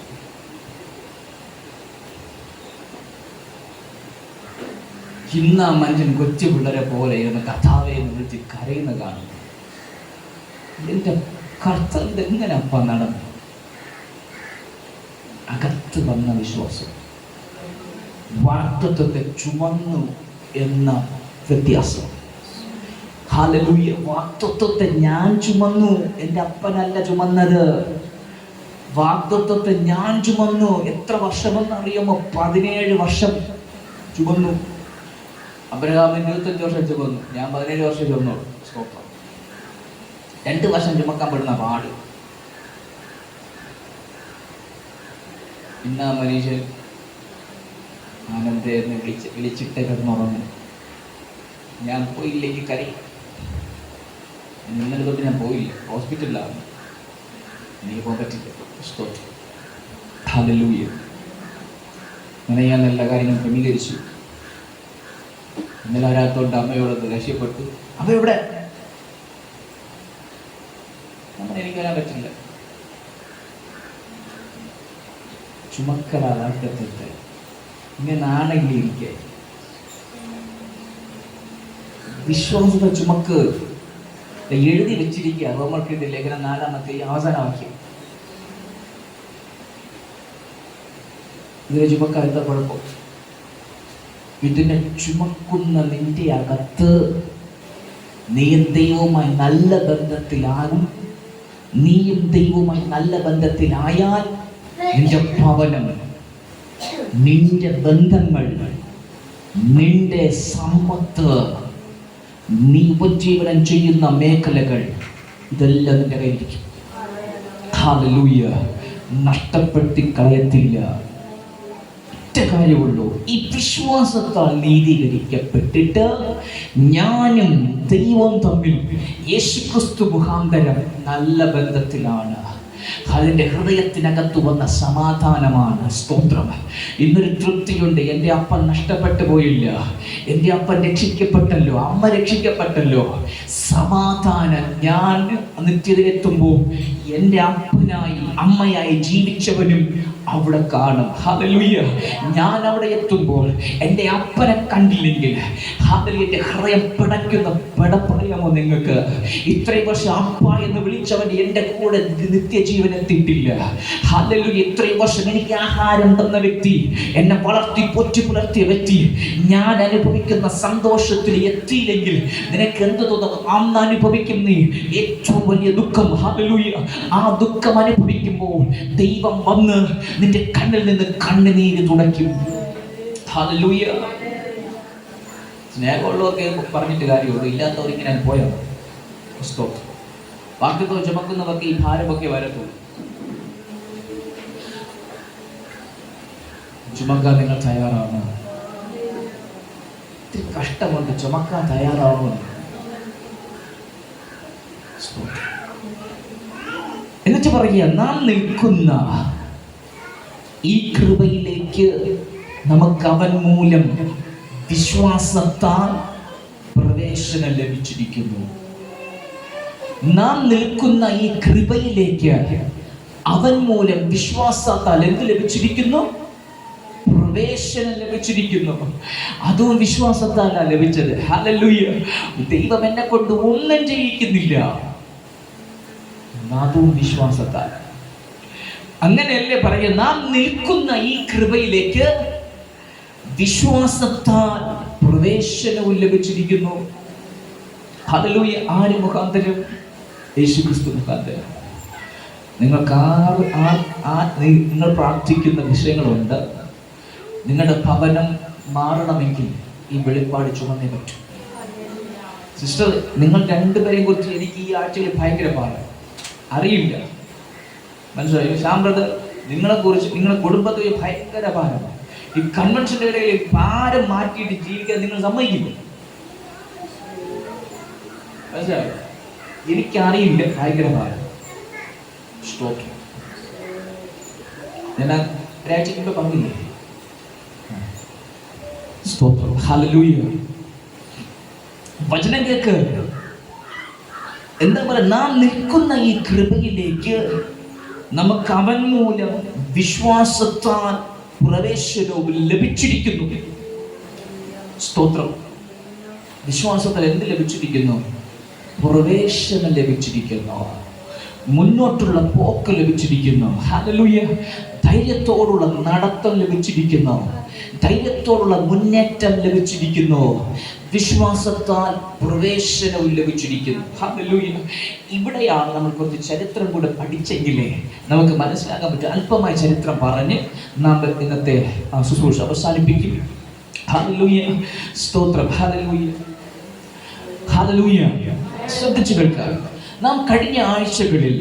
ഇന്ന് ആ മനുഷ്യൻ കൊച്ചു പിള്ളേരെ പോലെ ഇരുന്ന് കഥാവെ വിളിച്ച് കരയുന്ന കാണുന്നു. എന്റെ കർത്താവ് ഇതെങ്ങനെ അപ്പ നടന്നു? അകത്ത് വന്ന വിശ്വാസം വാഗ്ദത്തത്തെ ചുമന്നു എന്ന വ്യത്യാസം. ഹല്ലേലൂയ. വാഗ്ദത്തത്തെ ഞാൻ ചുമന്നു, എൻ്റെ അപ്പനല്ല ചുമന്നത്. വാഗ്ദത്തത്തെ ഞാൻ ചുമന്നു. എത്ര വർഷമെന്ന് അറിയുമോ? 17 വർഷം ചുമന്നു. അബ്രഹാമിന് 25 വർഷം ചുമന്നു, ഞാൻ 17 വർഷം ചുമന്നോളൂ. സ്തോത്രം. 2 വർഷം ചുമക്കാൻ പെടുന്ന പാട്. ഇന്ന് ആ മനുഷ്യൻ ആനന്ദേന്ന് വിളിച്ചിട്ട് കിടന്നുറങ്ങും. ഞാൻ പോയില്ലെങ്കിൽ കരയും. ഇന്നലെ തൊട്ട് ഞാൻ പോയില്ല, ഹോസ്പിറ്റലിലാണ്, എനിക്ക് പോകാൻ പറ്റില്ല. സ്തോത്രം. ഹല്ലേലൂയ. അങ്ങനെ ഞാൻ എല്ലാ കാര്യങ്ങളും ക്രമീകരിച്ചു. ഇന്നലെ ഒരാത്തോണ്ട് അമ്മയോടൊന്ന് രക്ഷപ്പെട്ടു. അമ്മ എവിടെ? അങ്ങനെ എനിക്ക് വരാൻ പറ്റില്ല. ചുമക്കലാകത്തെ ഇങ്ങനെ നാണെങ്കിലിരിക്കെ വിശ്വാസത്തെ ചുമക്ക് എഴുതി വെച്ചിരിക്കുക. റോമർക്കെഴുതിയ ലേഖനം 4-ാമത്തെ അവസാന വാക്യം. ഇതിനെ ചുമക്കാൻ എന്താ കുഴപ്പം? ഇതിനെ ചുമക്കുന്ന നിന്റെ അകത്ത് നീയും ദൈവവുമായി നല്ല ബന്ധത്തിലാകും. നീയും ദൈവവുമായി നല്ല ബന്ധത്തിലായാൽ നിന്റെ ഭവനം, നിന്റെ ബന്ധങ്ങൾ, നിന്റെ സമ്പത്ത്, നീ ഉപജീവനം ചെയ്യുന്ന മേഖലകൾ, ഇതെല്ലാം നിന്റെ കയ്യിലിരിക്കും. ഹല്ലേലൂയ. നഷ്ടപ്പെടുത്തി കളയത്തില്ല. ഒറ്റ കാര്യമുള്ളൂ, ഈ വിശ്വാസത്താൽ നീതീകരിക്കപ്പെട്ടിട്ട് ഞാനും ദൈവം തമ്മിൽ യേശുക്രിസ്തു മുഖാന്തരം നല്ല ബന്ധത്തിലാണ്. അതിൻ്റെ ഹൃദയത്തിനകത്ത് വന്ന സമാധാനമാണ്. സ്തോത്രം. ഇന്നൊരു തൃപ്തിയുണ്ട്. എൻ്റെ അപ്പൻ നഷ്ടപ്പെട്ടു പോയില്ല, എൻ്റെ അപ്പൻ രക്ഷിക്കപ്പെട്ടല്ലോ, അമ്മ രക്ഷിക്കപ്പെട്ടല്ലോ. സമാധാനം. ഞാൻ നിത്യതയെത്തുമ്പോൾ എൻ്റെ അപ്പനായി അമ്മയായി ജീവിച്ചവനും അവിടെ കാണും. ഹല്ലേലൂയ. ഞാൻ അവിടെ എത്തുമ്പോൾ എൻ്റെ അപ്പനെ കണ്ടില്ലെങ്കിൽ എൻ്റെ ഹൃദയം പിടയ്ക്കുന്ന പിടപ്പറിയാമോ നിങ്ങൾക്ക്? ഇത്രയും വർഷം അപ്പ എന്ന് വിളിച്ചവൻ എൻ്റെ കൂടെ നിത്യജീവൻ എത്തിയിട്ടില്ല. ഹല്ലേലൂയ. ഇത്രയും വർഷം എനിക്ക് ആഹാരം തന്ന വ്യക്തി, എന്നെ വളർത്തി പൊറ്റി പുലർത്തിയ വ്യക്തി, ഞാൻ അനുഭവിക്കുന്ന സന്തോഷത്തിൽ എത്തിയില്ലെങ്കിൽ നിനക്ക് എന്ത് തോന്നും? അന്ന് അനുഭവിക്കും നീ ഏറ്റവും വലിയ ദുഃഖം. ഹല്ലേലൂയ. ആ ദുഃഖം അനുഭവിക്കുമ്പോൾ ദൈവം വന്ന് നിന്റെ കണ്ണിൽ നിന്ന് കണ്ണുനീര് തുടയ്ക്കും. ഹല്ലേലൂയ. സ്നേഹമുള്ളവർക്ക് പറഞ്ഞിട്ട് കാര്യമുള്ളൂ, ഇല്ലാത്തവർ ഇങ്ങനെ പോയോ? വാക്യത്തോ ചുമക്കുന്നവർക്ക് ഈ ഭാരമൊക്കെ വരത്തുള്ളൂ. ചുമക്കാൻ നിങ്ങൾ തയ്യാറാണോ? ഇത്തിരി കഷ്ടമുണ്ട്, ചുമക്കാൻ തയ്യാറാണോ? എന്നിട്ട് പറയുക, നാം നിൽക്കുന്ന ഈ കൃപയിലേക്ക് നമുക്ക് അവൻ മൂലം വിശ്വാസത്താൽ പ്രവേശനം ലഭിച്ചിരിക്കുന്നു. നാം നിൽക്കുന്ന ഈ കൃപയിലേക്ക് അവൻ മൂലം വിശ്വാസത്താൽ എന്ത് ലഭിച്ചിരിക്കുന്നു? പ്രവേശനം ലഭിച്ചിരിക്കുന്നു. അതും വിശ്വാസത്താലാണ് ലഭിച്ചത്. ഹല്ലേലൂയ. ദൈവം എന്നെ കൊണ്ട് ഒന്നും ചെയ്യിക്കുന്നില്ല, അതും വിശ്വാസത്താൽ. അങ്ങനെയല്ലേ പറയുക, നാം നിൽക്കുന്ന ഈ കൃപയിലേക്ക് വിശ്വാസത്താൽ പ്രവേശനവും ലഭിച്ചിരിക്കുന്നു. ഹല്ലേലൂയ. ആര് മുഖാന്തരം? യേശുക്രിസ്തു മുഖാന്തരം. നിങ്ങൾക്ക് നിങ്ങൾ പ്രാർത്ഥിക്കുന്ന വിഷയങ്ങളുണ്ട്. നിങ്ങളുടെ ഭവനം മാറണമെങ്കിൽ ഈ വെളിപ്പാട് ചുമന്നേ പറ്റും. സിസ്റ്റർ, നിങ്ങൾ രണ്ടുപേരെയും കുറിച്ച് എനിക്ക് ഈ ആഴ്ചയിൽ ഭയങ്കര പാടാണ്, അറിയില്ല. മനസ്സിലായി? ശ്യാം ബ്രദർ, നിങ്ങളെ കുറിച്ച് നിങ്ങളുടെ കുടുംബത്തിൽ ഭയങ്കര ഭാരമാണ്. ഈ കൺവെൻഷന്റെ ഇടയിൽ ഭാരം മാറ്റിയിട്ട് ജീവിക്കാൻ നിങ്ങൾ സമ്മതിക്കില്ല. മനസ്സിലായോ? എനിക്കറിയില്ല, ഭയങ്കര ഭാരം. സ്തോത്രം. ഞാൻ ഒരാഴ്ചക്ക് മുമ്പ് പറഞ്ഞില്ലേ? സ്തോത്രം. ഹല്ലേലൂയ. വചനം കേൾക്ക്. എന്താ പറയുക? നാം നിൽക്കുന്ന ഈ കൃപയിലേക്ക് നമുക്ക് അവൻ മൂലം വിശ്വാസത്താൽ പ്രവേശനവും ലഭിച്ചിരിക്കുന്നു. സ്തോത്രം. വിശ്വാസത്താൽ എന്ത് ലഭിച്ചിരിക്കുന്നു? പ്രവേശനം ലഭിച്ചിരിക്കുന്നു. മുന്നോട്ടുള്ള പോക്ക് ലഭിച്ചിരിക്കുന്നു. ഹല്ലേലൂയ. ധൈര്യത്തോടുള്ള നടത്തം ലഭിച്ചിരിക്കുന്നു. ധൈര്യത്തോടുള്ള മുന്നേറ്റം ലഭിച്ചിരിക്കുന്നു. വിശ്വാസത്താൽ പ്രവേശനവും ലഭിച്ചിരിക്കുന്നു. ഹല്ലേലൂയ. ഇവിടെയാണ് നമ്മൾ കുറച്ച് ചരിത്രം കൂടെ പഠിച്ചെങ്കിലേ നമുക്ക് മനസ്സിലാക്കാൻ പറ്റും. അല്പമായി ചരിത്രം പറഞ്ഞ് നാം ഇന്നത്തെ ശുശ്രൂഷ അവസാനിപ്പിക്കും. ഹല്ലേലൂയ. സ്തോത്രം. ഹല്ലേലൂയ. ഹല്ലേലൂയ. ശ്രദ്ധിച്ചു കേൾക്കുക. നാം കഴിഞ്ഞ ആഴ്ചകളിൽ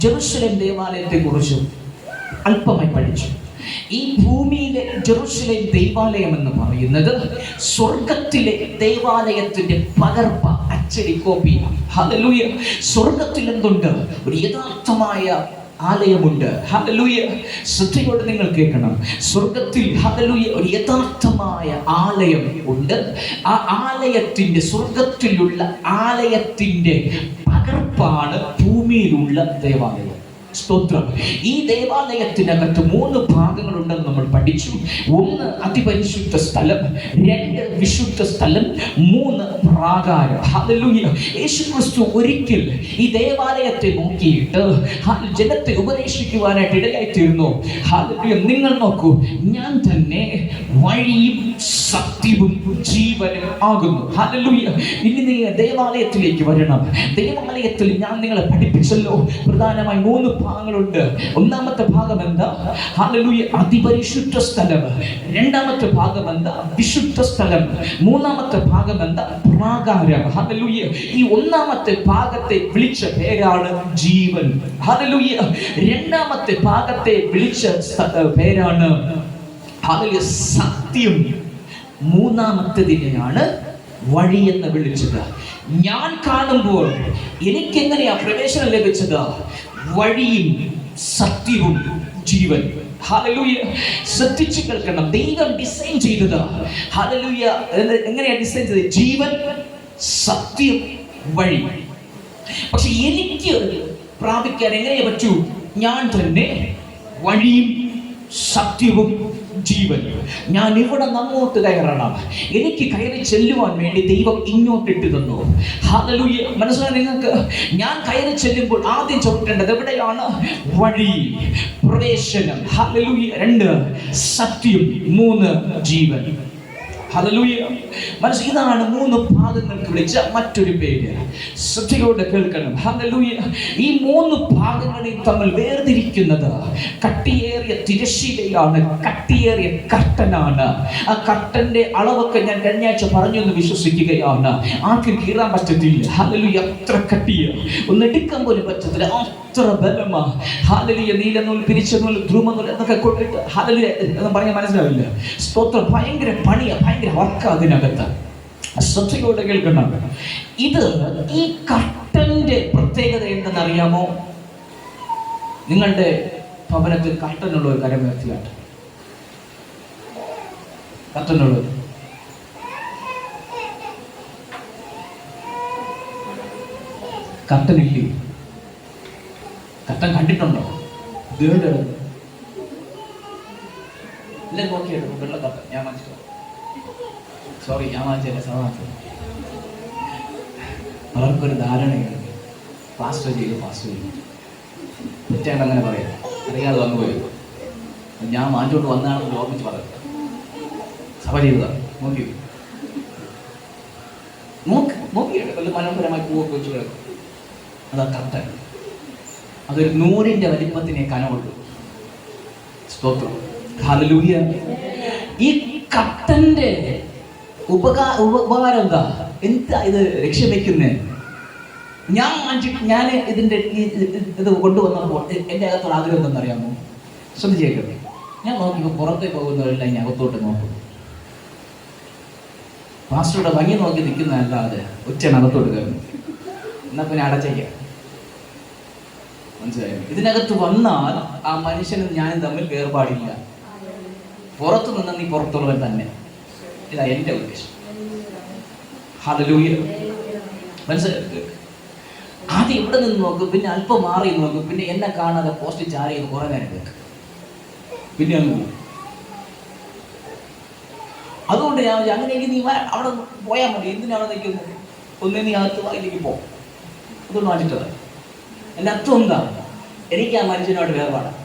ജെറുസലേം ദേവാലയത്തെ കുറിച്ച് അല്പമായി പഠിച്ചു. ഈ ഭൂമിയിലെ ജെറുസലേം ദേവാലയം എന്ന് പറയുന്നത് സ്വർഗത്തിലെ ദേവാലയത്തിന്റെ പകർപ്പ, അച്ചടി കോപ്പിയാണ്. ഹല്ലേലൂയ. സ്വർഗത്തിൽ എന്തുണ്ട്? ഒരു യഥാർത്ഥമായ ആലയമുണ്ട്. ഹല്ലേലൂയ. ശ്രദ്ധയോടെ നിങ്ങൾ കേൾക്കണം. സ്വർഗത്തിൽ ഹല്ലേലൂയ ഒരു യഥാർത്ഥമായ ആലയം ഉണ്ട്. ആ ആലയത്തിന്റെ, സ്വർഗത്തിലുള്ള ആലയത്തിന്റെ പകർപ്പാണ് ഭൂമിയിലുള്ള ദേവാലയം. സ്തോത്രം. ഈ ദേവാലയത്തിനകത്ത് 3 ഭാഗങ്ങളുണ്ടെന്ന് നമ്മൾ പഠിച്ചു. 1 അതിപരിശുദ്ധ സ്ഥലം, 2 വിശുദ്ധ സ്ഥലം, 3 പ്രാകാരം. ഹല്ലേലൂയ. യേശുക്രിസ്തു ഒരിക്കൽ ഈ ദേവാലയത്തെ നോക്കിയിട്ട് ജനത്തെ ഉപദേശിക്കുവാനായിട്ട് ഇടയായി തീർന്നു. ഹല്ലേലൂയ. നിങ്ങൾ നോക്കൂ, ഞാൻ തന്നെ വഴിയും സത്യവും ജീവനും ആകുന്നു. ഹല്ലേലൂയ. ഇനി നീ ദേവാലയത്തിലേക്ക് വരണം. ദേവാലയത്തിൽ ഞാൻ നിങ്ങളെ പഠിപ്പിച്ചല്ലോ, പ്രധാനമായി 3 ഭാഗങ്ങളുണ്ട്. ഒന്നാമത്തെ ഭാഗം എന്താ? ഹല്ലേലൂയ, അതിപരിശുദ്ധ സ്ഥലം. രണ്ടാമത്തെ ഭാഗം എന്താ? വിശുദ്ധ സ്ഥലം. മൂന്നാമത്തെ ഭാഗം എന്താ? പ്രാകാരം. ഹല്ലേലൂയ. ഈ ഒന്നാമത്തെ ഭാഗത്തെ വിളിച്ച പേരാണ് ജീവൻ. ഹല്ലേലൂയ. രണ്ടാമത്തെ ഭാഗത്തെ വിളിച്ച പേരാണ് ഹല്ലേലൂയ സത്യം. മൂന്നാമത്തേതിനെയാണ് വഴി എന്ന് വിളിച്ചത്. ഞാൻ കാണുമ്പോൾ എനിക്ക് എങ്ങനെയാ പ്രവേശനം ലഭിച്ചത്? വഴിയും സത്യവും ജീവൻ. ഹല്ലേലൂയ. ശ്രദ്ധിച്ചു കേൾക്കണം. ദൈവം ഡിസൈൻ ചെയ്തത് ഹല്ലേലൂയ എങ്ങനെയാ ഡിസൈൻ ചെയ്തത്? ജീവൻ, സത്യം, വഴി. പക്ഷെ എനിക്ക് പ്രാപിക്കാൻ എങ്ങനെയാ പറ്റൂ? ഞാൻ തന്നെ വഴിയും സത്യവും ജീവൻ. ഞാൻ ഇവിടെ അങ്ങോട്ട് കയറണം. എനിക്ക് കയറി ചെല്ലുവാൻ വേണ്ടി ദൈവം ഇങ്ങോട്ടിട്ട് തന്നു. ഹല്ലേലൂയ. മനസ്സിലായി നിങ്ങൾക്ക്? ഞാൻ കയറി ചെല്ലുമ്പോൾ ആദ്യം ചവിട്ടേണ്ടത് എവിടെയാണ്? വഴി, പ്രവേശനം. ഹല്ലേലൂയ. 2 സത്യം, 3 ജീവൻ. ഹല്ലേലൂയ. മനസ്സിൽ ഇതാണ് 3 ഭാഗങ്ങൾക്ക് വിളിച്ച മറ്റൊരു പേര്. ശ്രദ്ധയോടെ കേൾക്കണം. ഹല്ലേലൂയ. ഈ 3 ഭാഗങ്ങളെയും തമ്മിൽ വേർതിരിക്കുന്നത് കട്ടിയേറിയ തിരശ്ശീലയാണ്, കട്ടിയേറിയ കർട്ടനാണ്. ആ കർട്ടന്റെ അളവൊക്കെ ഞാൻ കഴിഞ്ഞ ആഴ്ച പറഞ്ഞു എന്ന് വിശ്വസിക്കുകയാണ്. ആർക്കും കീറാൻ പറ്റത്തില്ല. ഹല്ലേലൂയ. അത്ര കട്ടിയ, ഒന്ന് എടുക്കാൻ പോലും പറ്റത്തില്ല, അത്ര ബലമാ. ഹല്ലേലൂയ. നീലനൂൽ, പിരിച്ചനൂൽ, ധ്രുമനൂൽ എന്നൊക്കെ കൊണ്ടിട്ട് ഹല്ലേലൂയ എന്ന് പറഞ്ഞാൽ മനസ്സിലാവില്ല. സ്തോത്രം. ഭയങ്കര പണിയാ, ഭയങ്കര വർക്ക് അതിനകത്ത്. ശ്രദ്ധയോടെ കേൾക്കണം. ഇത് ഈ കർട്ടന്റെ പ്രത്യേകത എന്തെന്നറിയാമോ? നിങ്ങളുടെ ഭവനത്തിൽ കർട്ടനുള്ള ഒരു കാര്യം വ്യക്തിയാട്ട്. കർട്ടനുള്ളത് കർട്ടനില്ലേ? കർട്ടൻ കണ്ടിട്ടുണ്ടോ? എല്ലാവരും നോക്കിയെടുക്കും. വെള്ള കർട്ടൻ ഞാൻ മനസ്സിലാവും. സോറി, ഞാൻ വാങ്ങിച്ചല്ല, സമാധാനം. അവർക്കൊരു ധാരണയുണ്ട്, ഫാസ്റ്റ് ചെയ്തു തെറ്റായിട്ട് അങ്ങനെ പറയാം. അറിയാതെ വന്നു പോയത് ഞാൻ വാങ്ങിച്ചോണ്ട് വന്നാണെന്ന് ഓർമ്മിച്ച് പറയാം. സഭ ചെയ്തതാണ്. നോക്കിയിട്ട് വല്ല മനോഹരമായി പൂവൊക്കെ വെച്ച് കിടക്കും. അതാ കർട്ടൻ. അതൊരു 100-ന്റെ വലിപ്പത്തിനെ കനമുള്ളൂ. സ്തോത്രം. ഹല്ലേലൂയ. ഈ കർട്ടന്റെ ഉപകാരം എന്താ? എന്താ ഇത് ലക്ഷ്യം വെക്കുന്നേ? ഞാൻ ഇതിന്റെ ഇത് കൊണ്ടുവന്നപ്പോൾ എൻ്റെ അകത്തുള്ള ആഗ്രഹം എന്തെന്നറിയാമോ? ശ്രദ്ധിച്ചേക്കട്ടെ. ഞാൻ നോക്കിയപ്പോൾ പുറത്തേക്ക് പോകുന്നവരെല്ലാം ഇനി അകത്തോട്ട് നോക്കും. പാസ്റ്ററുടെ ഭംഗി നോക്കി നിൽക്കുന്നതല്ലാതെ ഒറ്റനകത്തോട്ട് കയറുന്നു. എന്നാ പിന്നെ അടച്ചേക്കാം. മനസ്സിലായോ? ഇതിനകത്ത് വന്നാൽ ആ മനുഷ്യനും ഞാനും തമ്മിൽ വേർപാടില്ല. പുറത്തു നിന്ന് നീ പുറത്തുള്ളവൻ തന്നെ. ഇതാ എൻ്റെ ഉദ്ദേശം. ഹല്ലേലൂയ. മനസ്സിലായോ? ആദ്യം ഇവിടെ നിന്ന് നോക്കും, പിന്നെ അല്പം മാറി നോക്കും, പിന്നെ എന്നെ കാണാതെ പോസ്റ്റ് ചാരി കുറെ നേരം കേൾക്കും, പിന്നെ അങ്ങ് പോകും. അതുകൊണ്ട് ഞാൻ അങ്ങനെയെങ്കിൽ നീ അവിടെ പോയാൽ മതി. എന്തിനാണ് നിൽക്കുന്നത്? ഒന്നേ നീ അകത്ത് വായിലേക്ക് പോ. അതൊന്നും മാറ്റിട്ടത്. എൻ്റെ അർത്ഥം എന്താ? എനിക്ക് ആ മനുഷ്യനോട് വേർപാടാണ്.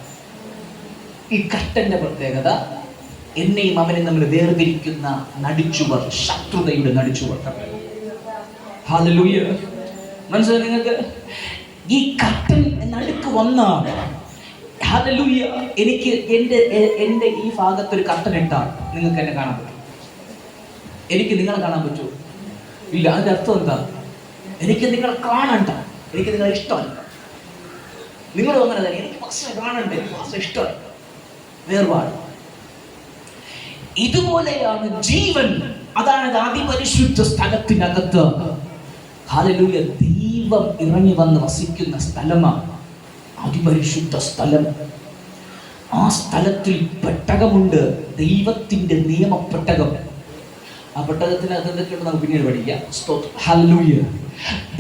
ഈ കർട്ടന്റെ പ്രത്യേകത എന്നെയും അവനെ നമ്മൾ വേർതിരിക്കുന്ന നടിച്ചുവർ, ശത്രുതയുടെ നടിച്ചുവർ. ഹല്ലേലൂയ. മനസ്സിലായി നിങ്ങൾക്ക്? ഈ കർട്ടൻ നടുക്ക് വന്നാൽ ഹല്ലേലൂയ, എനിക്ക് എൻ്റെ ഈ ഭാഗത്തൊരു കർട്ടൻ ഇട്ടാൽ നിങ്ങൾക്ക് എന്നെ കാണാൻ പറ്റും. എനിക്ക് നിങ്ങളെ കാണാൻ പറ്റുമോ? ഇല്ല. അതിൻ്റെ അർത്ഥം എന്താ? എനിക്ക് നിങ്ങളെ കാണണ്ട, എനിക്ക് നിങ്ങളെ ഇഷ്ടമല്ല. നിങ്ങളും അങ്ങനെ തന്നെ. എനിക്ക് പാസ്റ്ററെ കാണണ്ടേ, എനിക്ക് പാസ്റ്ററെ ഇഷ്ടമല്ല. വേർപാട്. ഇതുപോലെയാണ് ജീവൻ. അതാണ് അതിപരിശുദ്ധ സ്ഥലത്തിനകത്ത് ഹല്ലേലൂയ ദൈവം ഇറങ്ങി വന്ന് വസിക്കുന്ന സ്ഥലമാണ് അതിപരിശുദ്ധ സ്ഥലം. ആ സ്ഥലത്തിൽ പെട്ടകമുണ്ട്, ദൈവത്തിന്റെ നിയമപ്പെട്ടകം. ആ പെട്ടകത്തിനകത്ത് എന്തൊക്കെയുണ്ട് നമുക്ക് പിന്നീട് പഠിക്കാം. ഹല്ലേലൂയ.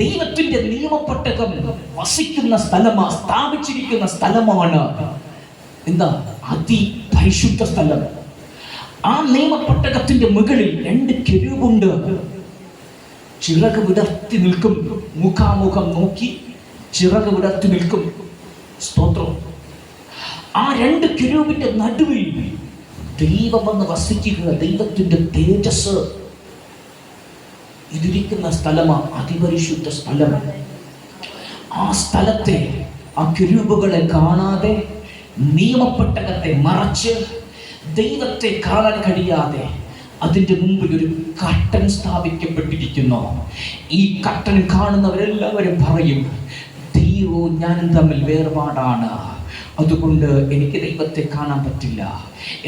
ദൈവത്തിന്റെ നിയമപ്പെട്ടകം വസിക്കുന്ന സ്ഥലമാണ്, സ്ഥാപിച്ചിരിക്കുന്ന സ്ഥലമാണ്. എന്താ? അതിപരിശുദ്ധ സ്ഥലം. ആ നിയമപ്പെട്ടകത്തിന്റെ മുകളിൽ 2 കെരൂബുണ്ട്. ചിറക് വിടർത്തി നിൽക്കും, മുഖാമുഖം നോക്കി ചിറക് വിടർത്തി നിൽക്കും. സ്തോത്രം. ആ 2 കെരൂബിന്റെ നടുവിൽ ദൈവം വന്ന് വസിക്കുക, ദൈവത്തിന്റെ തേജസ് ഇതിരിക്കുന്ന സ്ഥലമാണ് അതിപരിശുദ്ധ സ്ഥലം. ആ സ്ഥലത്തെ ആ കെരൂബുകളെ കാണാതെ, നിയമപ്പെട്ടകത്തെ മറച്ച്, ദൈവത്തെ കാണാൻ കഴിയാതെ അതിൻ്റെ മുമ്പിൽ ഒരു കർട്ടൻ സ്ഥാപിക്കപ്പെട്ടിരിക്കുന്നു. ഈ കർട്ടൻ കാണുന്നവരെല്ലാവരും പറയും, ദൈവവും ഞാനും തമ്മിൽ വേർപാടാണ്. അതുകൊണ്ട് എനിക്ക് ദൈവത്തെ കാണാൻ പറ്റില്ല,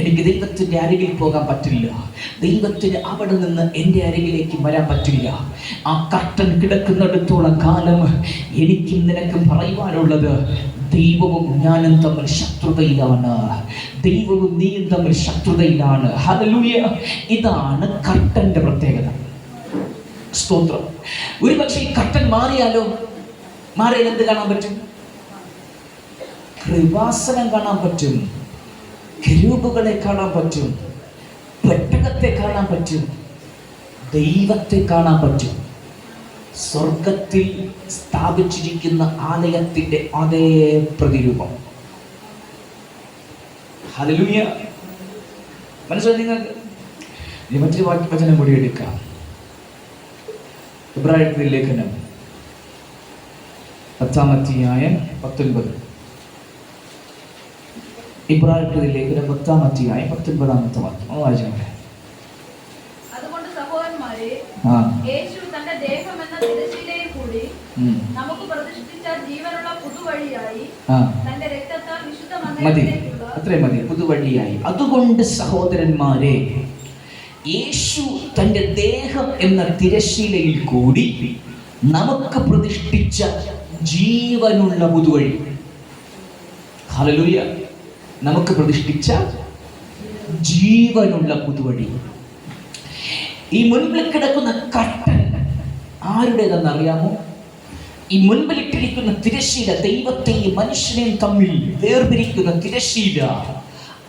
എനിക്ക് ദൈവത്തിൻ്റെ അരികിൽ പോകാൻ പറ്റില്ല, ദൈവത്തിന് അവിടെ നിന്ന് എൻ്റെ അരികിലേക്ക് വരാൻ പറ്റില്ല. ആ കർട്ടൻ കിടക്കുന്നിടത്തോളം കാലം എനിക്കും നിനക്കും പറയുവാനുള്ളത്, ദൈവവും ഞാനും തമ്മിൽ ശത്രുതയിലാണ്, ദൈവവും നീയും തമ്മിൽ ശത്രുതയിലാണ്. ഹല്ലേലൂയ. ഇതാണ് കർട്ടന്റെ പ്രത്യേകത. സ്തോത്രം. ഒരുപക്ഷെ ഈ കർട്ടൻ മാറിയാലോ? മാറിയാൽ എന്ത് കാണാൻ പറ്റും? കൃപാസനം കാണാൻ പറ്റും, കെരൂബുകളെ കാണാൻ പറ്റും, പെട്ടകത്തെ കാണാൻ പറ്റും, ദൈവത്തെ കാണാൻ പറ്റും. സ്വർഗത്തിൽ സ്ഥാപിച്ചിരിക്കുന്ന ആലയത്തിന്റെ അതേ പ്രതിരൂപം. ഹല്ലേലൂയ. മനസ്സിലായി നിങ്ങൾക്ക്? ഇനി മറ്റൊരു വചനം കൂടി എടുക്കാം. ഇബ്രായരുടെ ലേഖനം 10-ാം 19. ഇബ്രായരുടെ ലേഖനം 10-ാം 19 വാക്യം. അതുകൊണ്ട് സഹോദരന്മാരെ, യേശു തന്റെ ദേഹം എന്ന തിരശ്ശീലയിൽ കൂടി നമുക്ക് പ്രതിഷ്ഠിച്ച ജീവനുള്ള പുതുവഴിയായി തന്റെ രക്തത്താൽ വിശുദ്ധ മന്ദിരത്തിലേക്കുള്ള അത്രയും മതി, പുതുവഴിയായി. അതുകൊണ്ട് സഹോദരന്മാരെ, യേശു തന്റെ ദേഹം എന്ന തിരശ്ശീലയിൽ കൂടി നമുക്ക് പ്രതിഷ്ഠിച്ച ജീവനുള്ള പുതുവഴി. ഹല്ലേലൂയ. നമുക്ക് പ്രതിഷ്ഠിച്ച ജീവനുള്ള പുതുവഴി. ഈ മുൻപിൽ കിടക്കുന്ന കർട്ടൻ ആരുടേതെന്ന് അറിയാമോ? ഈ മുൻപിലിട്ടിരിക്കുന്ന തിരശ്ശീല, ദൈവത്തെയും മനുഷ്യനെയും തമ്മിൽ വേർതിരിക്കുന്ന തിരശ്ശീല,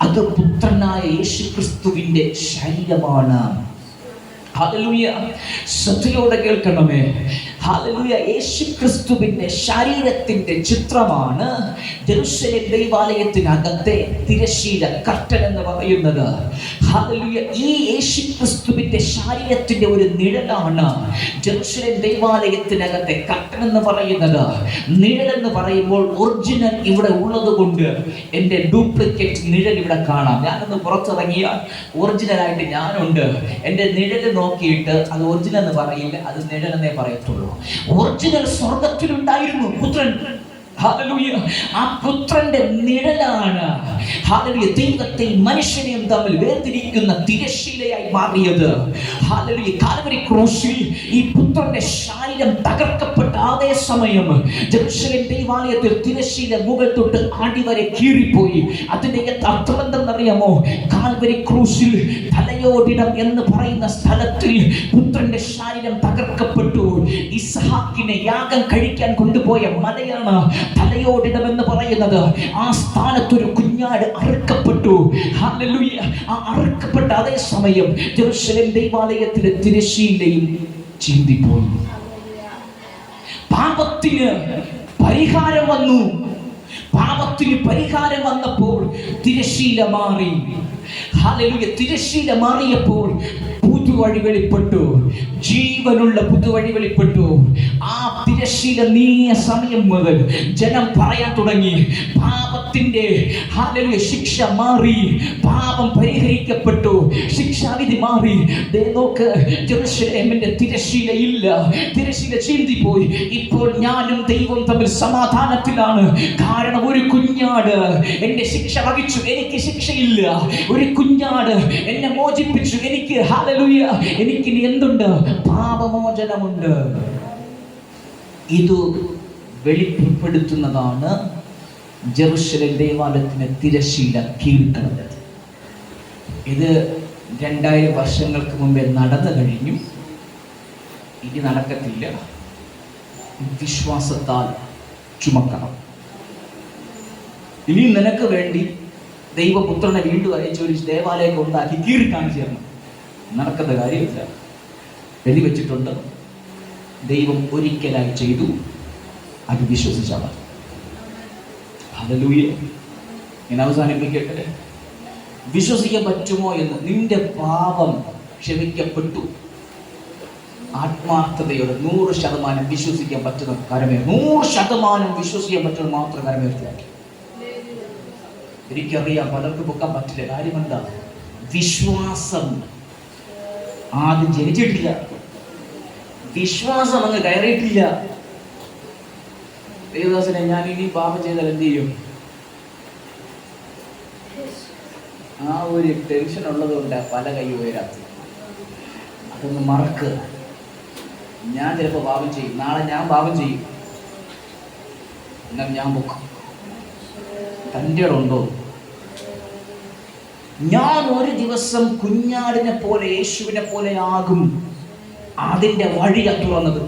അത് പുത്രനായ യേശുക്രിസ്തുവിന്റെ ശരീരമാണ്. ഹല്ലേലൂയ. ശ്രദ്ധയോടെ കേൾക്കണമേ. ഹല്ലേലൂയ. യേശുക്രിസ്തുവിന്റെ ശരീരത്തിന്റെ ചിത്രമാണ് ജെറുസലേം ദൈവാലയത്തിനകത്തെ തിരശീല കർട്ടൻ എന്ന് പറയുന്നത്. ഹല്ലേലൂയ. ഈ യേശുക്രിസ്തുവിന്റെ ശരീരത്തിന്റെ ഒരു നിഴലാണ് ജെറുസലേം ദൈവാലയത്തിനകത്തെ കർട്ടൻ എന്ന് പറയുന്നത്. നിഴൽ എന്ന് പറയുമ്പോൾ ഒറിജിനൽ ഇവിടെ ഉള്ളത് കൊണ്ട് എൻ്റെ ഡ്യൂപ്ലിക്കേറ്റ് നിഴൽ ഇവിടെ കാണാം. ഞാനൊന്ന് പുറത്തിറങ്ങിയാൽ ഒറിജിനലായിട്ട് ഞാനുണ്ട്. എൻ്റെ നിഴൽ നോക്കിയിട്ട് അത് ഒറിജിനൽ എന്ന് പറയില്ല, അത് നിഴൽ എന്നേ പറയത്തുള്ളൂ. ഒറിജിനൽ സ്വർഗത്തിലുണ്ടായിരുന്നു പുത്രൻ. ഹല്ലേലൂയ. ആ പുത്രന്റെ നിഴലാണ് ഹല്ലേലൂയ ദൈവത്തെയും മനുഷ്യനെയും തമ്മിൽ വേർതിരിക്കുന്ന തിരശീലയായി മാറിയത്. ഹല്ലേലൂയ. കാൽവരി ക്രൂശിൽ ഈ പുത്രന്റെ ശരീരം തകർക്കപ്പെട്ട അതേ സമയം ജെറുസലേം ദൈവാലയത്തിൽ തിരശീല മുകൾ തൊട്ട് അടിവരെ കീറിപ്പോയി. അതിന്റെ അർത്ഥം എന്തെന്നറിയാമോ? കാൽവരി ക്രൂശിൽ തലയോടിടം എന്ന് പറയുന്ന സ്ഥലത്തിൽ പുത്രന്റെ ശരീരം തകർക്കപ്പെട്ടു. ഇസ്ഹാക്കിനെ യാഗം കഴിക്കാൻ കൊണ്ടുപോയ മലയാണ് തലയോടിടം എന്ന് പറയുന്നത്. ആ സ്ഥാനത്തൊരു കുഞ്ഞാട് അറുക്കപ്പെട്ടു. ഹല്ലേലൂയ. ആ അറുക്കപ്പെട്ട അതേ സമയം ജെറുസലേം ദൈവാലയത്തിലെ തിരശീലയും ചീന്തിപ്പോയി. പാപത്തിന് പരിഹാരം വന്നു. പാപത്തിന് പരിഹാരം വന്നപ്പോൾ തിരശീല മാറി. ഹല്ലേലൂയ. തിരശീല മാറിയപ്പോൾ പുതുവഴി വെളിപ്പെട്ടു. ജീവനുള്ള പുതുവഴി വെളിപ്പെട്ടു. ആ തിരശീല നീങ്ങിയ സമയം മുതൽ ജനം പറയാൻ തുടങ്ങി, പാപത്തിന്റെ ഹല്ലേലൂയ ശിക്ഷ മാറി, പാപം പരിഹരിക്കപ്പെട്ടു, ശിക്ഷാവിധി മാറി. ദേ നോക്ക്, ജെറുസലേമിന്റെ തിരശീല ഇല്ല, തിരശീല ചീന്തിപ്പോയി. ഇപ്പോൾ ഞാനും ദൈവം തമ്മിൽ സമാധാനത്തിലാണ്. കാരണം ഒരു കുഞ്ഞാട് എന്റെ ശിക്ഷ വഹിച്ചു, എനിക്ക് ശിക്ഷയില്ല. ഒരു കുഞ്ഞാട് എന്നെ മോചിപ്പിച്ചു, എനിക്ക് ഹല്ലേലൂയ എനിക്കിനി എന്തുണ്ട്? പാപമോചനമുണ്ട്. ഇത് വെളിപ്പെടുത്തുന്നതാണ് ജെറുസലേം ദൈവാലയത്തിന് തിരശീല കീഴ്ക്കളഞ്ഞത്. ഇത് 2000 വർഷങ്ങൾക്ക് മുമ്പേ നടന്നു കഴിഞ്ഞു. ഇനി നടക്കത്തില്ല. വിശ്വാസത്താൽ ചുമക്കണം. ഇനി നിനക്ക് വേണ്ടി ദൈവപുത്രനെ വീണ്ടും അയച്ചു ഒരു ദേവാലയം ഉണ്ടാക്കി കീഴ്ക്കാണിച്ചു തരണം. നടക്കുന്ന കാര്യമില്ല. എഴുതി വെച്ചിട്ടുണ്ട്. ദൈവം ഒരിക്കലായി ചെയ്തു. അത് വിശ്വസിച്ചാൽ മതി. ഹല്ലേലൂയ. ഞാൻ അവസാനിപ്പിക്കട്ടെ. വിശ്വസിക്കാൻ പറ്റുമോ എന്ന്? നിന്റെ പാപം ക്ഷമിക്കപ്പെട്ടു. ആത്മാർത്ഥതയോടെ 100% വിശ്വസിക്കാൻ പറ്റുന്ന കരമേ, 100% വിശ്വസിക്കാൻ പറ്റുന്ന മാത്രം കരമേർത്തിയാക്കി. എനിക്കറിയാം പലർക്കും പൊക്കാൻ പറ്റില്ല. കാര്യം എന്താ? വിശ്വാസം ആദ്യം ജനിച്ചിട്ടില്ല. വിശ്വാസം അങ്ങ് കയറിയിട്ടില്ല. ദേവദാസനെ, ഞാൻ ഇനി പാപം ചെയ്താൽ എന്ത് ചെയ്യും? ആ ഒരു ടെൻഷൻ ഉള്ളതുകൊണ്ട് പല കൈ ഉയരാത്ത. അതൊന്ന് മറക്കുക. ഞാൻ ചിലപ്പോൾ പാപം ചെയ്യും, നാളെ ഞാൻ പാപം ചെയ്യും, എന്നാൽ ഞാൻ പൊക്കും. തൻ്റെ ഉണ്ടോ? ഞാൻ ഒരു ദിവസം കുഞ്ഞാടിനെ പോലെ യേശുവിനെ പോലെ ആകും. അതിൻ്റെ വഴിയാ തുറന്നത്,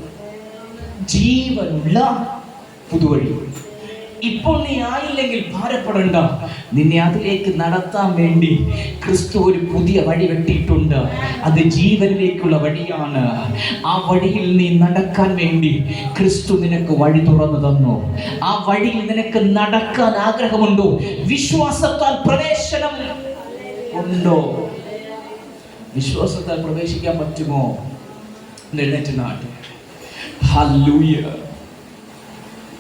ജീവനുള്ള പുതുവഴി. ഇപ്പോൾ നീ ആയില്ലെങ്കിൽ ഭാരപ്പെടണ്ട. നിന്നെ അതിലേക്ക് നടത്താൻ വേണ്ടി ക്രിസ്തു ഒരു പുതിയ വഴി വെട്ടിയിട്ടുണ്ട്. അത് ജീവനിലേക്കുള്ള വഴിയാണ്. ആ വഴിയിൽ നീ നടക്കാൻ വേണ്ടി ക്രിസ്തു നിനക്ക് വഴി തുറന്നു തന്നു. ആ വഴിയിൽ നിനക്ക് നടക്കാൻ ആഗ്രഹമുണ്ടോ? വിശ്വാസത്താൽ പ്രവേശനം ഉണ്ടോ? വിശ്വാസത്താൽ പ്രവേശിക്കാൻ പറ്റുമോ? എഴുന്നേറ്റ് നാട്ട്. ഹല്ലേലൂയ.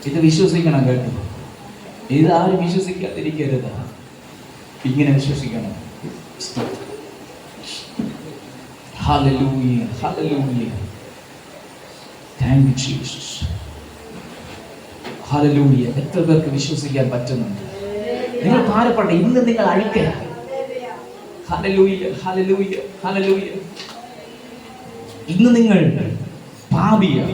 ഇത് വിശ്വസിക്കണം കേട്ടോ. ഇതാരും വിശ്വസിക്കാതിരിക്കരുത്. ഇങ്ങനെ വിശ്വസിക്കണം. Hallelujah, hallelujah. Thank you Jesus. Hallelujah. എത്ര പേർക്ക് വിശ്വസിക്കാൻ പറ്റുന്നുണ്ട്? നിങ്ങൾ ഭാരപ്പെടണ്ട. ഇന്ന് നിങ്ങൾ അഴിക്കുക. Hallelujah, hallelujah, hallelujah. ഇന്ന് നിങ്ങൾ പാപിയ